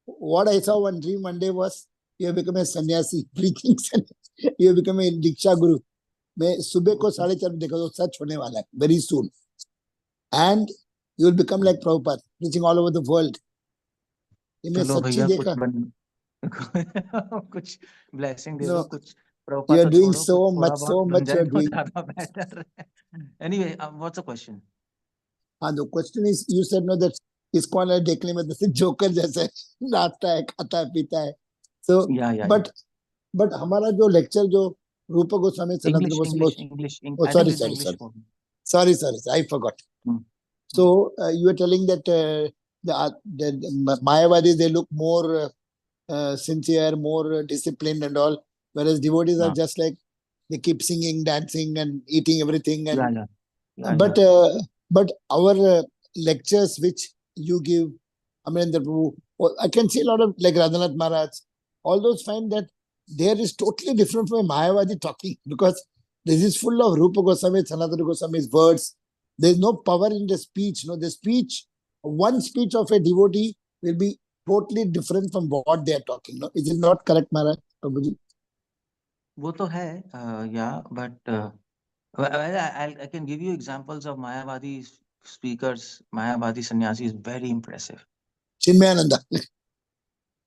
S12: What I saw one dream one day was you have become a sannyasi, preaching sannyasi. You have become a Diksha Guru. मैं सुबह को 4:30 बजे देखा तो सच होने वाला है very soon. And you will become like Prabhupada, preaching all over the world. ये मैं
S11: चलो
S12: सच्ची
S11: भैया
S12: देखा.
S11: कुछ ब्लेसिंग दे
S12: No,
S11: दो, कुछ
S12: you
S11: प्रभुपाद
S12: are
S11: तो
S12: doing
S11: छोड़ो,
S12: so
S11: कुछ थोड़ा
S12: much,
S11: बहुत
S12: so
S11: बन
S12: much you
S11: जाए
S12: are
S11: तो
S12: doing.
S11: ज्यादा बेटर है. Anyway, what's the question?
S12: The question is, you said no that ISKCON है देखने में जैसे जोकर जैसे नाचता है, खाता है, पीता है. So,
S11: Yeah.
S12: but हमारा जो lecture जो रूप Goswami Sanatan Goswami, oh
S11: I think
S12: sorry,
S11: this is English.
S12: sorry, I forgot. So you were telling that the Mayavadis, they look more sincere, more disciplined and all, whereas devotees are just like they keep singing, dancing, and eating everything. And but our lectures which you give, Amrendra Prabhu, I can see a lot of like Radhanath Maharaj, all those find that there is totally different from a Mayavadi talking, because this is full of Rupa Goswami, Sanatana Goswami's words. There is no power in the speech. No, the speech, one speech of a devotee will be totally different from what they are talking. No, is it not correct, Maharaj, Prabhuji?
S11: वो तो है, yeah, but I can give you examples of Mayavadi speakers, Mayavadi sannyasis, very impressive.
S12: Chinmayananda.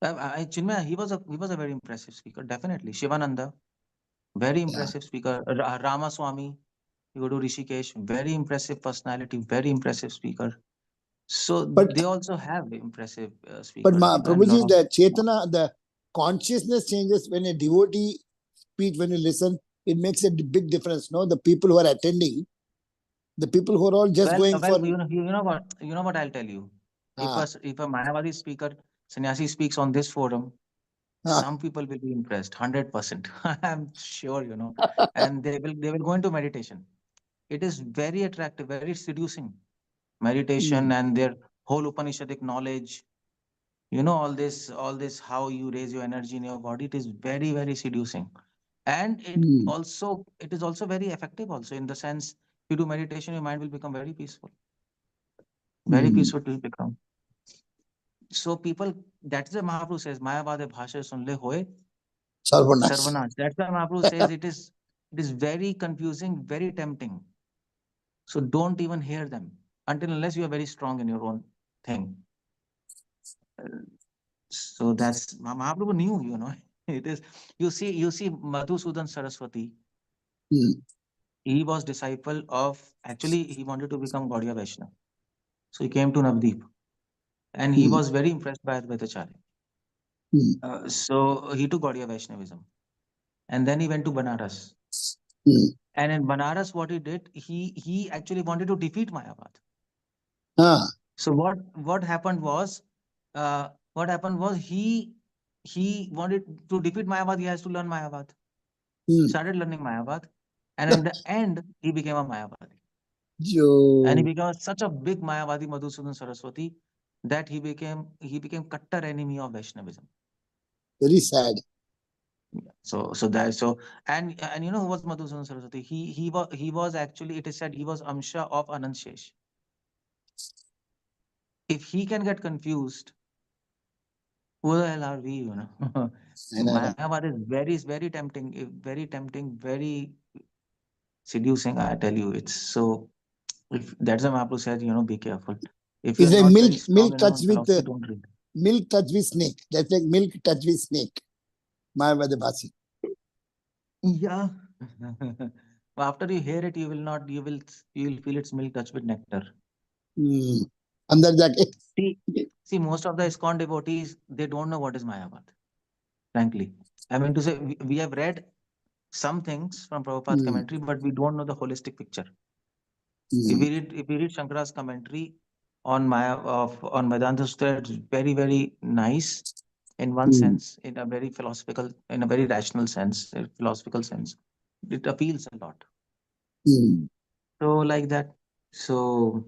S11: Chinmaya, he was a very impressive speaker, definitely. Shivananda, very impressive speaker. Ramaswamy, you go to Rishikesh, very impressive personality, very impressive speaker. So they also have impressive speakers.
S12: But Prabhuji, the Chetana, the consciousness changes when a devotee speech, when you listen, it makes a big difference. No, the people who are attending, the people who are all just going for.
S11: You know what I'll tell you. If a Mayavadi speaker, sannyasi speaks on this forum, some people will be impressed, 100%. I'm sure, and they will go into meditation. It is very attractive, very seducing. Meditation and their whole Upanishadic knowledge, all this, how you raise your energy in your body, it is very, very seducing. And it is also very effective also, in the sense, if you do meditation, your mind will become very peaceful. Very peaceful to become. So people, that's why Mahaprabhu says, Mayavadi bhasha sunle hoye sarvanash. That's why Mahaprabhu says it is very confusing, very tempting. So don't even hear them unless you are very strong in your own thing. So that's Mahaprabhu knew, it is. You see Madhusudan Saraswati. He was disciple of, actually he wanted to become Gaudiya Vaishnava. So he came to Navdeep and he was very impressed by Advaitacharya. So he took Gaudiya Vaishnavism and then he went to Banaras. And in Banaras, what he did, he actually wanted to defeat Mayavad. So what happened was he wanted to defeat Mayavad. He has to learn Mayavad. Started learning Mayavad, and in the end, he became a Mayavadi. And he became such a big Mayavadi, Madhusudan Saraswati, that he became kattar enemy of Vaishnavism.
S12: Very sad.
S11: And you know who was Madhusudan Saraswati? He was actually, it is said, he was Amsha of Anand Shesh. If he can get confused, who the hell are we, Mayavad is very tempting, very seducing, I tell you. It's so, if that's why Mahaprabhu said, be careful. If you're not very strong in your own philosophy, don't read.
S12: Milk touch with snake. That's like milk touch with snake. Mayavadi bhasi.
S11: Yeah. After you hear it, you will feel it's milk touch with nectar.
S12: Andar jaake.
S11: See, most of the ISKCON devotees, they don't know what is Mayavad. Frankly, I mean to say, we have read some things from Prabhupada's commentary, but we don't know the holistic picture. If we read Shankara's commentary on Vedanta Sutra, it's very, very nice in one sense, in a very philosophical, in a very rational sense, a philosophical sense. It appeals a lot. So like that. So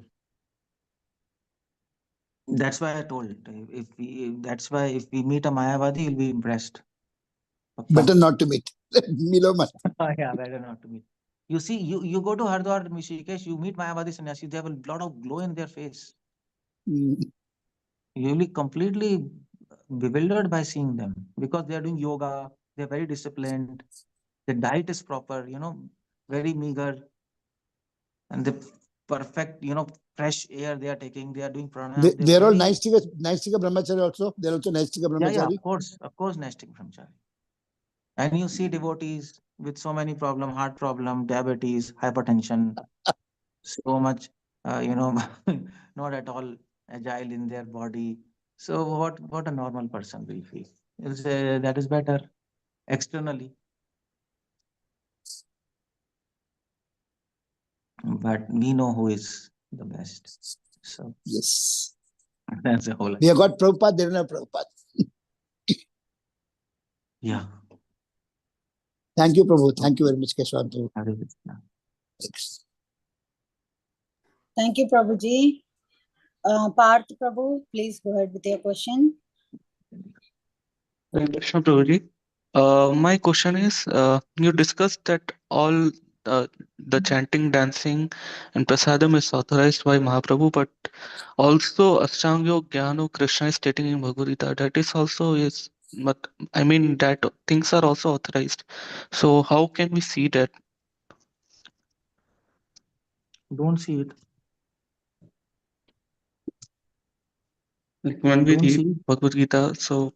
S11: that's why I told, if we meet a Mayavadi, you'll be impressed. Okay.
S12: Better not to meet. Milo mat.
S11: Yeah, better not to meet. You see, you go to Hardwar, Rishikesh, you meet Mayavadi sannyasi, they have a lot of glow in their face. You'll be completely bewildered by seeing them, because they are doing yoga, they're very disciplined, their diet is proper, very meager, and the perfect, fresh air they are taking. They are doing pranayam.
S12: They are all
S11: very,
S12: Naistika brahmachari also. They are also Naistika
S11: yeah,
S12: brahmachari.
S11: of course, Naistic brahmachari. And you see devotees with so many problem, heart problem, diabetes, hypertension, so much, not at all agile in their body. So what a normal person will feel. That is better externally, but we know who is the best. So
S12: yes,
S11: that's the whole.
S12: We have got Prabhupada, they don't have Prabhupada.
S11: Yeah.
S12: Thank you, Prabhu. Thank you very much, Keshavanand. Thanks.
S13: Thank you, Prabhuji. Parth Prabhu, please go ahead with your question.
S10: Krishna Prabhuji. My question is, you discussed that all the chanting, dancing, and prasadam is authorized by Mahaprabhu, but also Ashtanga Yoga, Jnana, Krishna is stating in Bhagavad Gita that is also is, but I mean that things are also authorized. So how can we see that?
S11: Don't see it.
S10: Like when we
S11: Don't
S10: read
S11: see.
S10: Bhagavad Gita, so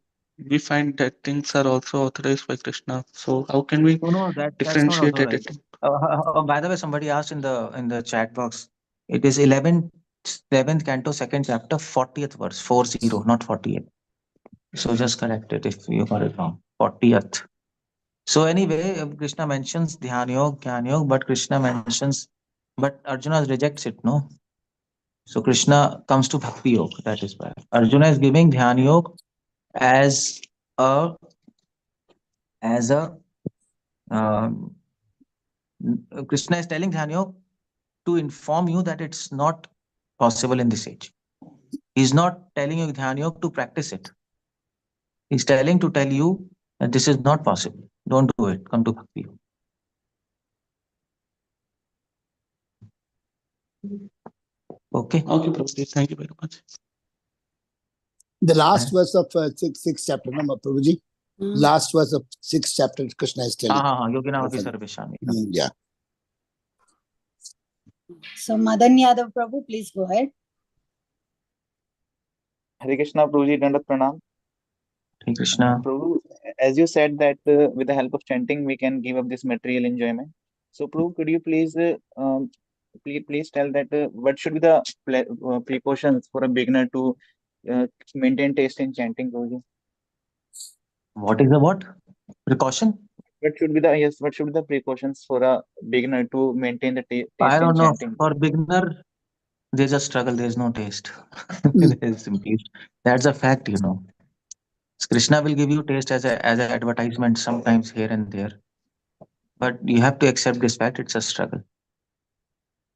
S10: we find that things are also authorized by Krishna. So how can we
S11: No, that's not
S10: differentiate it?
S11: authorized. By the way, somebody asked in the chat box. It is 7th canto, 2nd chapter, 40th verse, 40, not 48. So just correct it if you got it wrong. 40th. So anyway, Krishna mentions Dhyan Yoga, Jnana Yoga, but Krishna mentions, but Arjuna rejects it, no? So Krishna comes to Bhakti Yoga. That is why Arjuna is giving Dhyan Yoga as a um, Krishna is telling Dhyan Yoga to inform you that it's not possible in this age. He's not telling you Dhyan Yoga to practice it. He's telling to tell you that this is not possible. Don't do it. Come to Bhakti Yoga. Okay.
S10: Okay, Prabhuji. Thank you very much.
S12: The last verse of sixth chapter, no, Prabhuji? Last verse of 6th chapter, Krishna is telling.
S11: Yogina Api Sarveshami.
S12: Yeah.
S13: So Madan Yadav Prabhu, please go ahead.
S15: Hare Krishna, Prabhuji, Dandat Pranam.
S11: Hare Krishna.
S15: Prabhu, as you said that with the help of chanting, we can give up this material enjoyment. So, Prabhu, could you please please tell that what should be the precautions for a beginner to maintain taste in chanting, Prabhuji?
S11: What is the what? Precaution?
S15: What should be the precautions for a beginner to maintain the taste
S11: I
S15: in
S11: don't know.
S15: chanting?
S11: For beginner, there's a struggle. There's no taste. There's simply, that's a fact, Krishna will give you taste as an advertisement sometimes here and there, but you have to accept this fact. It's a struggle.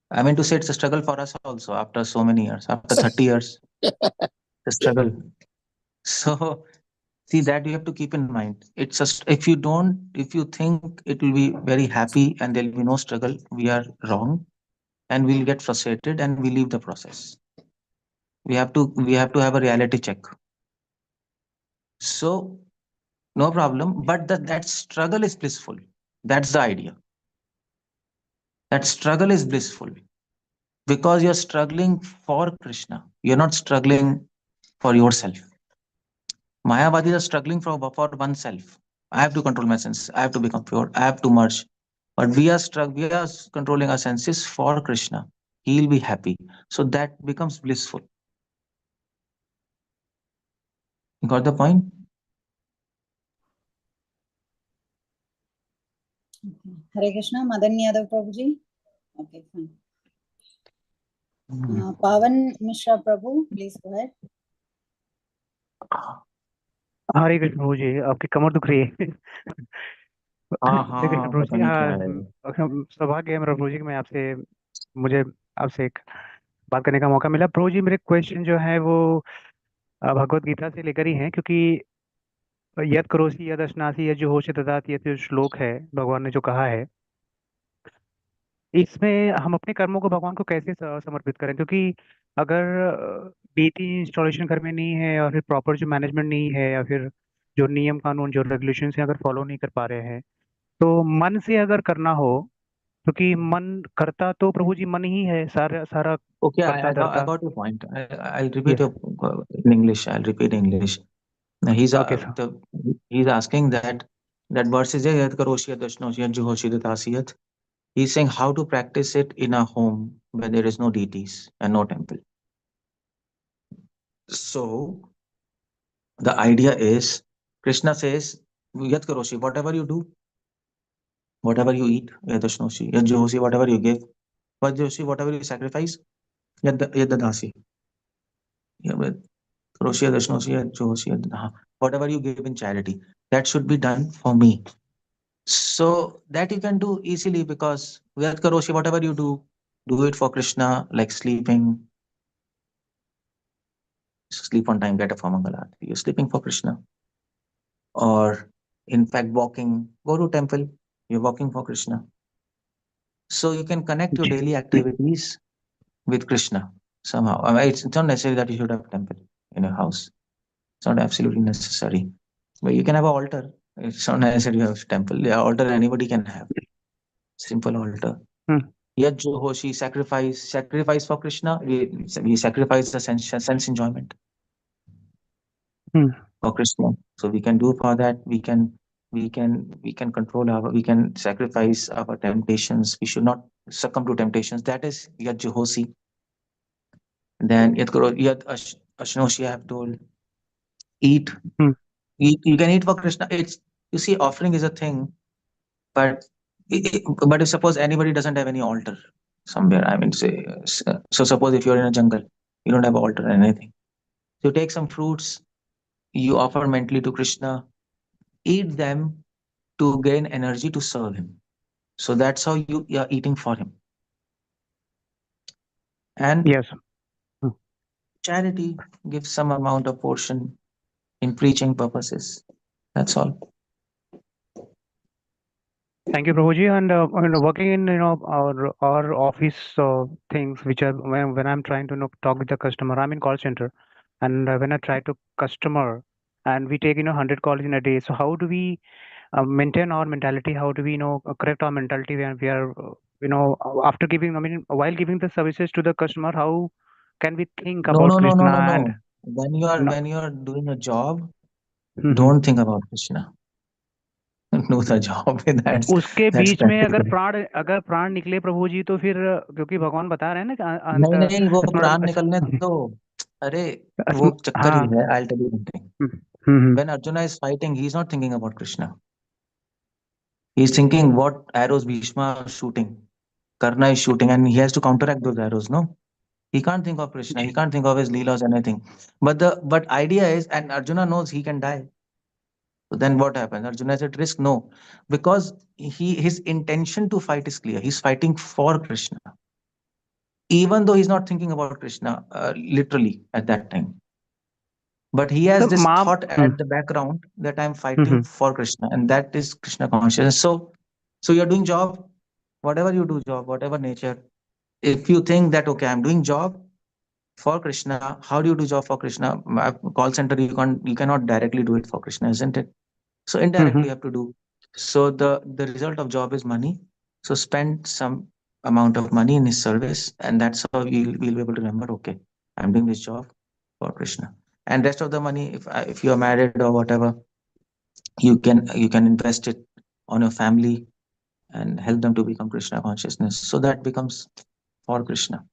S11: I mean to say, it's a struggle for us also after so many years, after 30 years, the struggle. So see that you have to keep in mind. It's just if you think it will be very happy and there will be no struggle, we are wrong, and we'll get frustrated and we leave the process. We have to have a reality check. So no problem, but that struggle is blissful. That's the idea. That struggle is blissful because you're struggling for Krishna. You're not struggling for yourself. Mayavadis are struggling for oneself. I have to control my senses. I have to become pure. I have to merge. But we are controlling our senses for Krishna. He'll be happy. So that becomes blissful. You got the point?
S13: Hare Krishna, Madan Yadav Prabhuji. Okay, fine. Pavan Mishra Prabhu, please go ahead.
S16: हरे कृष्ण प्रभु जी, आपकी कमर दुख रही है। हरे कृष्ण प्रभु जी, सौभाग्य है मेरा प्रभु जी, मैं मुझे आपसे एक बात करने का मौका मिला। प्रभु जी, मेरे क्वेश्चन जो है वो भगवत गीता से लेकर ही हैं, क्योंकि यद करोसि यद अश्नासि यद जुहोषि ददाति, ये जो श्लोक है भगवान ने जो कहा है, इसमें हम अपने कर्मों को भगवान को कैसे समर्पित करें? क्योंकि अगर बीटी इंस्टॉलेशन घर में नहीं है, और फिर प्रॉपर जो मैनेजमेंट नहीं है, या फिर जो नियम कानून जो रेगुलेशन है अगर फॉलो नहीं कर पा रहे हैं, तो मन से अगर करना हो क्योंकि मन करता तो प्रभु जी मन ही है, सारा सारा
S11: Okay,
S16: करता
S11: I
S16: धरता.
S11: got your point. I'll repeat
S16: Yes.
S11: in English. I'll repeat in English. Now
S16: Okay, sir.
S11: he's asking that verse is yad karoshi yadashnoshi yad juhoshi dasiyat. He's saying how to practice it in a home where there is no deities and no temple. So the idea is, Krishna says, yad karoshi, whatever you do, whatever you eat, yadashnoshi yad juhoshi, whatever you give, yad whatever you sacrifice, yad dasi. Whatever you give in charity, that should be done for me. So that you can do easily, because whatever you do it for Krishna, like sleeping, sleep on time, get up for Mangalarti. You're sleeping for Krishna. Or in fact, walking, go to temple, you're walking for Krishna. So you can connect your daily activities with Krishna somehow. I mean, it's not necessary that you should have a temple in your house. It's not absolutely necessary. But you can have an altar. It's not necessary you have a temple. Yeah, altar anybody can have. Simple altar. Yet Johoshi, sacrifice for Krishna. We sacrifice the sense enjoyment for Krishna. So we can do for that. We can control we can sacrifice our temptations. We should not succumb to temptations. That is Yad Johoshi. Then Yad Ashnoshi, I have told. Eat. You can eat for Krishna. It's, you see, offering is a thing, but but if suppose anybody doesn't have any altar somewhere, I mean, say, so suppose if you're in a jungle, you don't have an altar or anything. So you take some fruits, you offer mentally to Krishna, eat them to gain energy to serve him. So that's how you are eating for him. And
S16: yes,
S11: charity, give some amount of portion in preaching purposes. That's all.
S16: Thank you, Prabhuji. And working in our office things, which are when I'm trying to talk with the customer, I'm in call center, and when I try to customer, and we take 100 calls in a day. So how do we maintain our mentality? How do we correct our mentality when we are after giving? I mean, while giving the services to the customer, how can we think about Krishna? And
S11: When you are doing a job,
S16: Mhm.
S11: don't think about Krishna. Do the job.
S16: उसके
S11: That's
S16: बीच में अगर
S11: practical.
S16: प्राण निकले प्रभु जी, तो फिर क्योंकि भगवान बता रहे हैं ना कि
S11: नहीं, वो प्राण निकलने दो. अरे वो चक्कर ही है. I'll tell you one thing. When Arjuna is fighting, he's not thinking about Krishna. He's thinking what arrows Bhishma is shooting, Karna is shooting, and he has to counteract those arrows. No, he can't think of Krishna. He can't think of his leelas or anything. But idea is, and Arjuna knows he can die. So then what happens? Arjuna is at risk. No, because his intention to fight is clear. He's fighting for Krishna, even though he's not thinking about Krishna literally at that time. But he has this thought at the background that I'm fighting for Krishna, and that is Krishna consciousness. So you're doing job, whatever you do job, whatever nature. If you think that okay, I'm doing job for Krishna, how do you do job for Krishna? Call center, you cannot directly do it for Krishna, isn't it? So indirectly you have to do. So the result of job is money. So spend some amount of money in his service, and that's how we'll be able to remember, okay, I'm doing this job for Krishna. And rest of the money, if you are married or whatever, you can invest it on your family and help them to become Krishna consciousness. So that becomes for Krishna.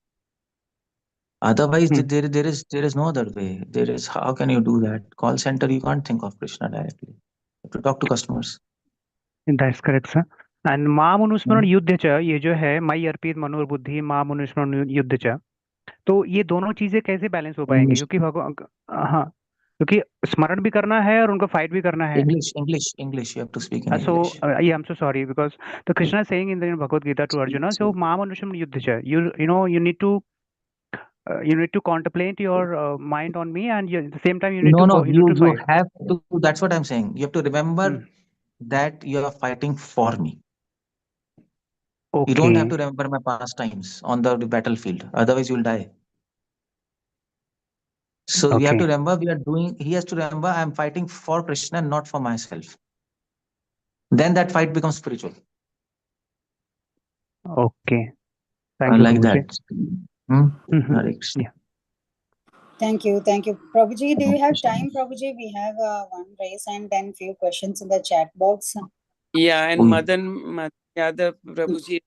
S11: Otherwise, there is no other way. There is, how can you do that? Call center, you can't think of Krishna directly. You have to talk to customers.
S16: That's correct, sir. And मां मनुस्मरण युद्ध च, ये जो है मई अर्पित मनोबुद्धि मां मनुस्मरण युद्ध च, तो ये दोनों चीजें कैसे बैलेंस हो पाएंगे? क्योंकि भगवान, हाँ, क्योंकि स्मरण भी करना है और उनको फाइट भी करना है.
S11: English. You have to speak in English.
S16: So yeah, I'm so sorry, because the Krishna is saying in the Bhagavad Gita to Arjuna, so मां मनुस्मरण युद्ध च, you need to contemplate your mind on me, and at the same time you need to
S11: you have to. That's what I'm saying. You have to remember that you are fighting for me.
S16: Okay.
S11: You don't have to remember my pastimes on the battlefield. Otherwise, you'll die. So you have to remember he has to remember I'm fighting for Krishna, not for myself. Then that fight becomes spiritual.
S16: Okay. Thank you,
S11: like
S16: Prabhuji.
S11: that. Hmm?
S16: Mhm.
S11: Hare Krishna.
S16: Yeah.
S13: Thank you. Prabhuji, do you have
S11: Krishna.
S13: time, Prabhuji? We have one raise and then few questions in the chat box.
S1: Yeah, and
S11: Oh,
S1: Madan Yadav Prabhuji,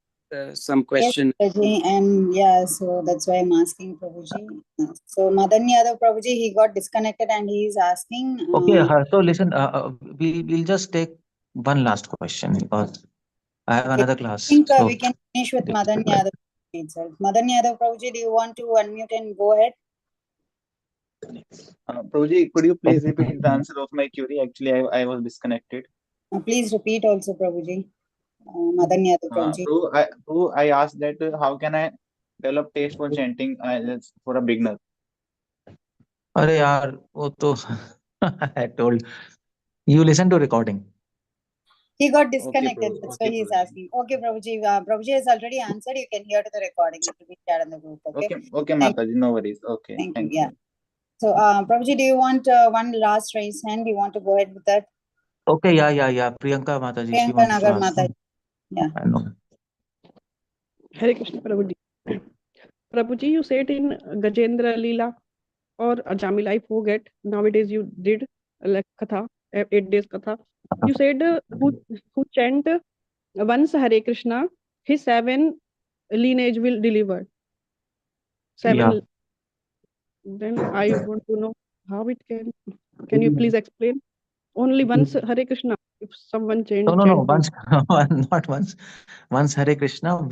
S1: some
S13: Yes,
S1: question.
S13: Prabhuji, and yeah, so that's why I'm asking Prabhuji. So Madan Yadav Prabhuji, he got disconnected and he is asking.
S11: okay, so listen, we'll just take one last question because I have
S13: Okay,
S11: another
S13: I
S11: class.
S13: think
S11: So
S13: we can finish with
S11: this
S13: Madan
S11: is like-
S13: Yadav itself. Madan Yadav Prabhuji, do you want to unmute and go ahead?
S15: Prabhuji, could you please repeat the answer of my query? Actually, I was disconnected.
S13: Please repeat also, Prabhuji. Madan Yadav Prabhuji.
S15: Prabhu, I asked that how can I develop taste for chanting for a beginner?
S11: अरे यार वो तो I told you listen to recording.
S13: He got
S15: Okay,
S13: disconnected.
S15: Prabhu.
S13: That's why he is asking. Okay, Prabhuji. Prabhuji has already answered. You can hear to the recording. It will be shared in the group. Okay.
S15: Okay,
S13: Thank
S15: Mataji, no worries. Okay,
S13: Thank you.
S15: thank
S13: Yeah.
S15: you.
S13: So, Prabhuji, do you want one last raise hand? You want to go ahead with that?
S11: Okay, yeah. Priyanka Mataji, she
S13: Priyanka
S11: wants to
S13: Nagar
S11: ask.
S13: Mata. Yeah.
S11: I know.
S17: Hare Krishna, Prabhuji. Prabhuji, you said in Gajendra Leela or Jamila, I forget. Nowadays you did like Katha, 8 days Katha. You said who chant once Hare Krishna, his 7 lineage will deliver. 7.
S11: Yeah.
S17: Then I want to know how it can. Can you please explain? Only once Hare Krishna. If someone
S11: No.
S17: chant
S11: Once, not once. Once Hare Krishna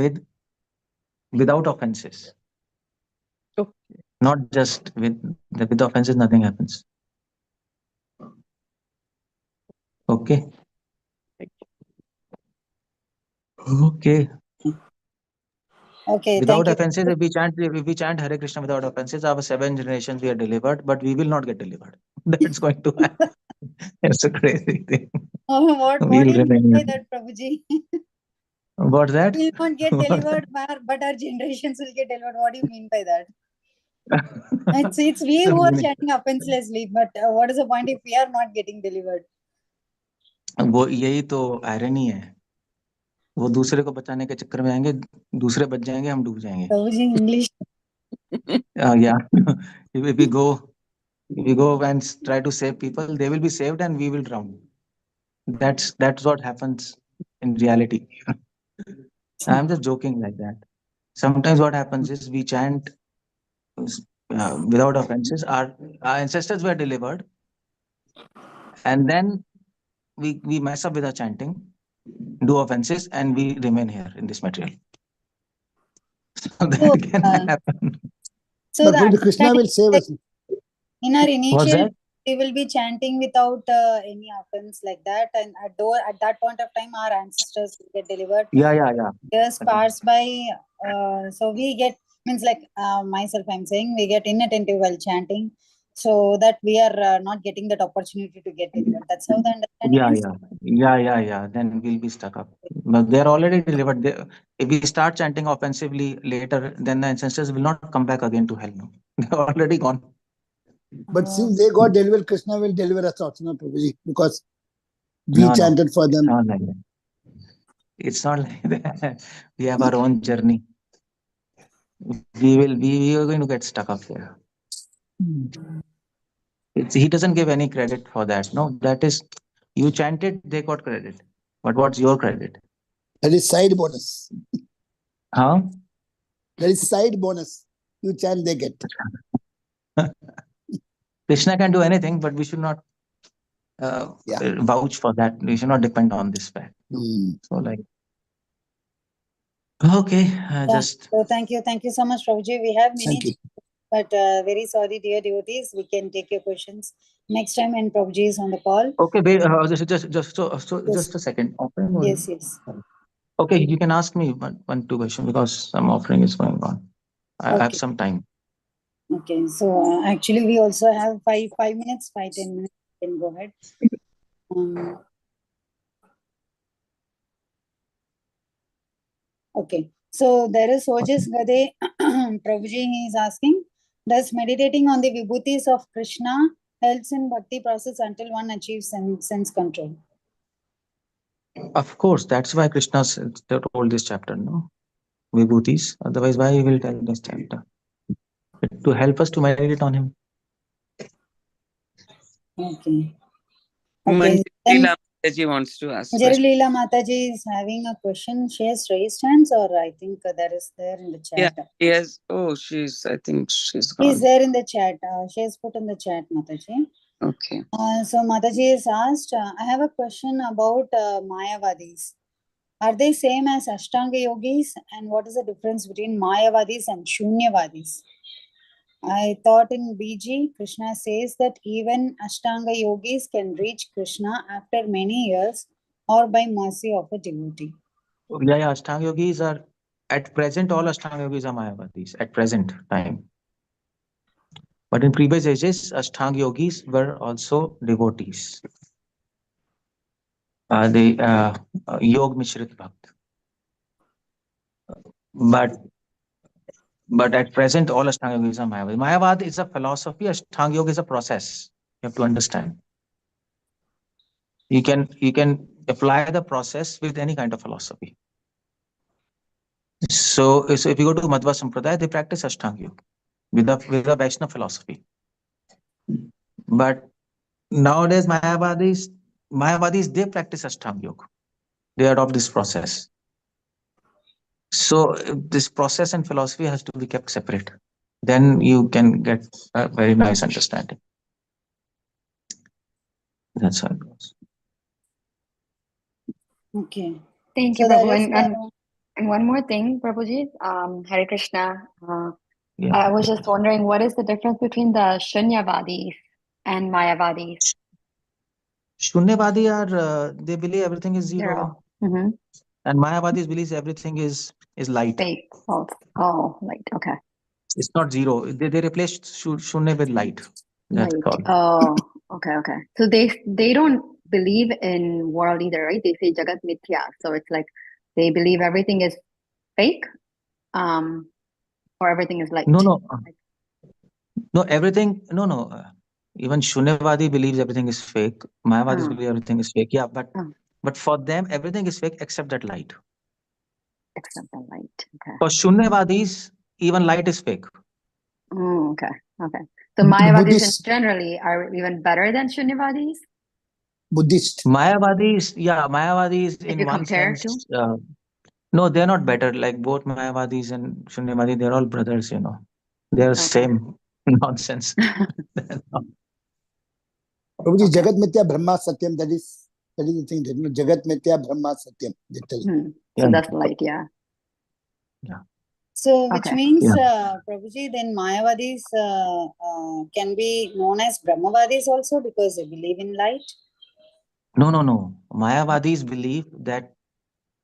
S11: without offenses.
S17: Okay.
S11: Not just with offenses, nothing happens. Okay. Okay.
S13: Okay.
S11: Without
S13: Thank you.
S11: offenses, if we chant Hare Krishna without offenses, our 7 generations we are delivered, but we will not get delivered. That's going to happen. It's a crazy thing.
S13: What do
S11: We'll
S13: you mean
S11: remain.
S13: by that, Prabhuji?
S11: What's that?
S13: We will not get delivered, but our generations will get delivered. What do you mean by that? It's we who are chanting offenselessly, but what is the point if we are not getting delivered?
S11: वो यही तो irony है, वो दूसरे को बचाने के चक्कर में आएंगे, दूसरे बच जाएंगे, हम डूब जाएंगे.
S13: Prabhuji, English.
S11: Yeah. If we go and try to save people, they will be saved and we will drown. That's what happens in reality. I'm just joking like that. Sometimes what happens is we chant without offenses. Our ancestors were delivered, and then we mess up with our chanting, do offenses, and we remain here in this material. So that can happen.
S13: So
S12: But Lord Krishna will save us.
S13: in our
S11: What's
S13: initial,
S11: that?
S13: we will be chanting without any offense like that, and at that point of time, our ancestors will get delivered.
S11: Yeah.
S13: Years pass by, so we get means like myself, I'm saying we get inattentive while chanting, so that we are not getting that opportunity to get delivered. That's how the understanding is.
S11: Yeah. Then we'll be stuck up. But they're already delivered. If we start chanting offensively later, then the ancestors will not come back again to hell. No, they're already gone.
S12: But since they got delivered, Krishna will deliver us also, not Prabhuji, because we chanted for them.
S11: It's not like that. We have our own journey. We are going to get stuck up here. He doesn't give any credit for that. No, that is, you chanted, they got credit. But what's your credit?
S12: That is side bonus.
S11: Huh?
S12: That is side bonus. You chant, they get.
S11: Krishna can do anything, but we should not vouch for that. We should not depend on this fact. So like, okay, just.
S13: So thank you so much, Prabhuji. We have many, but very sorry, dear devotees. We can take your questions next time when Prabhuji is on the call.
S11: Okay, wait, just a second.
S13: Yes.
S11: Okay, you can ask me one, two questions because some offering is going on. I have some time.
S13: Okay, so actually we also have 5 minutes, 5-10 minutes. You can go ahead. Okay, so there is Ojas Gade Prabhuji, he is asking, does meditating on the vibhutis of Krishna helps in bhakti process until one achieves sense control?
S11: Of course, that's why Krishna told this chapter, no? vibhutis. Otherwise, why he will tell this chapter? To help us to meditate on him.
S13: Okay.
S1: Manjari
S13: Then
S1: Leela Mataji wants to ask.
S13: Manjari Leela Mataji is having a question. She has raised hands, or I think that is there in the
S1: Yeah,
S13: chat.
S1: yes. Oh, I think she's
S13: She is
S1: gone.
S13: there in the chat. She has put in the chat, Mataji.
S1: Okay.
S13: So Mataji has asked, I have a question about Mayavadis. Are they same as Ashtanga yogis? And what is the difference between Mayavadis and Shunyavadis? I thought in BG, Krishna says that even Ashtanga yogis can reach Krishna after many years or by mercy of a devotee.
S11: Yeah, Ashtanga yogis are, at present, all Ashtanga yogis are Mayavadis, at present time. But in previous ages, Ashtanga yogis were also devotees. Yog Mishrit Bhakt. But at present, all Ashtanga yogis are Mayavad. Mayavad is a philosophy. Ashtanga yoga is a process. You have to understand. You can apply the process with any kind of philosophy. So if you go to Madhva Sampradaya, they practice Ashtanga yoga with a Vaishnava philosophy. But nowadays, Mayavadis, they practice Ashtanga yoga. They adopt this process. So this process and philosophy has to be kept separate. Then you can get a very nice understanding. That's how it goes.
S13: Okay.
S3: Thank you, Prabhu. And one more thing, Prabhuji, Hare Krishna. I was just wondering, what is the difference between the Shunyavadis and Mayavadis?
S11: Shunyavadi are, they believe everything is zero.
S3: Mm-hmm.
S11: And Mayavadis believes everything is light.
S3: Fake, false. Oh, light, okay.
S11: It's not zero. They replace Shunya with light. That's
S3: Light. Oh, okay. So they don't believe in world either, right? They say Jagat Mithya. So it's like they believe everything is fake, or everything is light.
S11: No, everything. No. Even Shunyavadi believes everything is fake. Mayavadis believe everything is fake. Yeah, but for them, everything is fake except that light.
S3: Except the light. Okay.
S11: For Shunyavadis, even light is fake.
S3: Okay. So Mayavadis generally are even better than Shunyavadis?
S12: Buddhist.
S11: Mayavadis in one sense. No, they're not better. Like both Mayavadis and Shunyavadi, they're all brothers, They're same nonsense.
S12: Prabhuji, Jagat Mithya Brahma Satyam, that is the thing. Jagat Mithya Brahma Satyam.
S3: So that's light, yeah.
S13: So which means, Prabhuji, then Mayavadis can be known as Brahmavadis also because they believe in light?
S11: No. Mayavadis believe that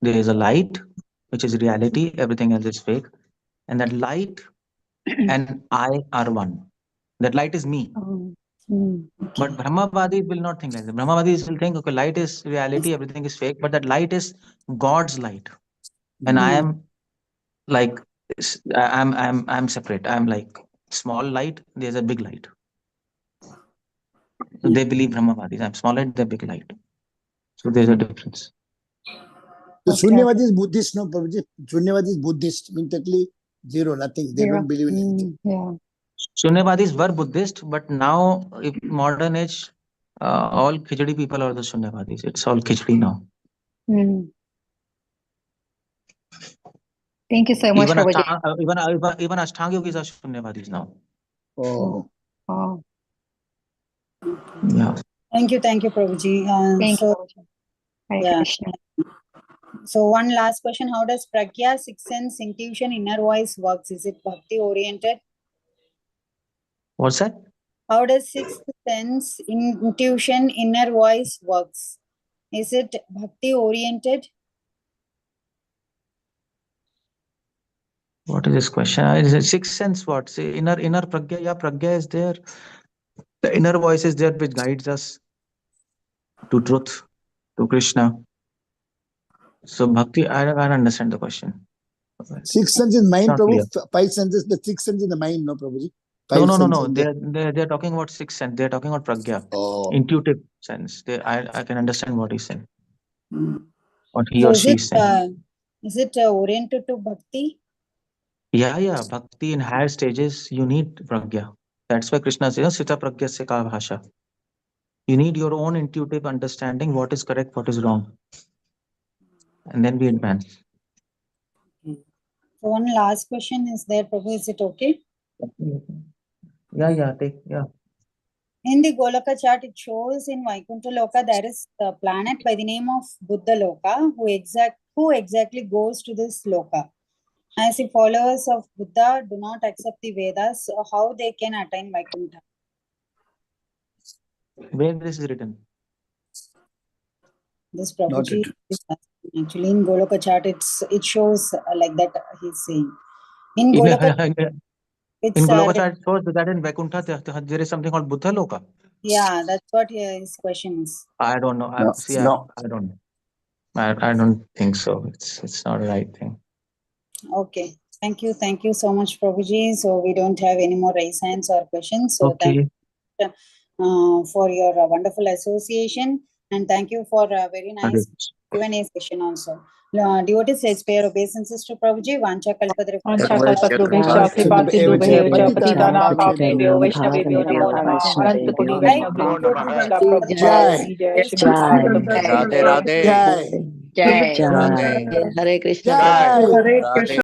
S11: there is a light, which is reality, everything else is fake. And that light and I are one. That light is me. But Brahmavadis will not think like that. Brahmavadis will think, okay, light is reality, everything is fake, but that light is God's light. And I am like, I'm separate. I'm like small light, there's a big light. So they believe Brahmavadis. I'm small light, they're big light. So there's a difference.
S12: So Shunyavadi is Buddhist, no, Prabhuji? Shunyavadi is Buddhist, means totally zero, nothing. They don't believe in anything.
S11: Shunyavadis were Buddhist, but now, in modern age, all Khichdi people are the Shunyavadis. It's all Khichdi now.
S3: Thank you so much, Prabhuji.
S11: Even Ashtanga yogis are Shunyavadis now.
S12: Oh.
S11: Yeah.
S13: Thank you, Prabhuji.
S3: Thank you, Krishna.
S13: So one last question: how does Pragya, sixth sense, intuition, inner voice works? Is it bhakti oriented?
S11: What's that?
S13: How does sixth sense, intuition, inner voice works? Is it bhakti oriented?
S11: What is this question? Is it sixth sense? What? Say inner pragya. Yeah, pragya is there. The inner voice is there, which guides us to truth, to Krishna. So bhakti, I don't understand the question.
S12: Sixth sense is mind, Prabhu. Five senses, the sixth sense is the mind, no, Prabhuji.
S11: No. They're talking about sixth sense. They're talking about pragya, intuitive sense. I can understand what he's saying. What he or she is saying.
S13: Is it oriented to bhakti?
S11: Yeah. Bhakti in higher stages, you need pragya. That's why Krishna says, Sita pragya se ka bhasha. You need your own intuitive understanding what is correct, what is wrong. And then we advance.
S13: So one last question is there, Prabhu, is it okay?
S11: Yeah.
S13: In the Goloka chart, it shows in Vaikuntha Loka there is a planet by the name of Buddha Loka who exactly goes to this Loka. As the followers of Buddha do not accept the Vedas, so how they can attain Vaikuntha?
S11: Where this is written?
S13: This Prabhuji is asking. Actually in Goloka chart it shows like that he's saying. In Goloka
S11: In Goloka chart it shows that in Vaikuntha there is something called Buddha Loka.
S13: Yeah, that's what his question is.
S11: I don't know. I don't know. I don't think so. It's not the right thing.
S13: Okay. Thank you so much, Prabhuji. So we don't have any more raise hands or questions. So
S11: Okay.
S13: thank you for your wonderful association, and thank you for a very nice Q&A session also. Devotees, let's pay our obeisances to Prabhuji. Vancha
S7: Kalpatrubhesha
S13: kripa
S7: sindhu
S13: sindhubhyo
S7: patitanam pavanebhyo Vaishnavebhyo namo namah Ananta Koti Vaishnavyo
S12: Jai.
S2: Jai.
S12: Jai.
S2: Jai. Hare Krishna.
S12: Jai.
S2: Hare Krishna.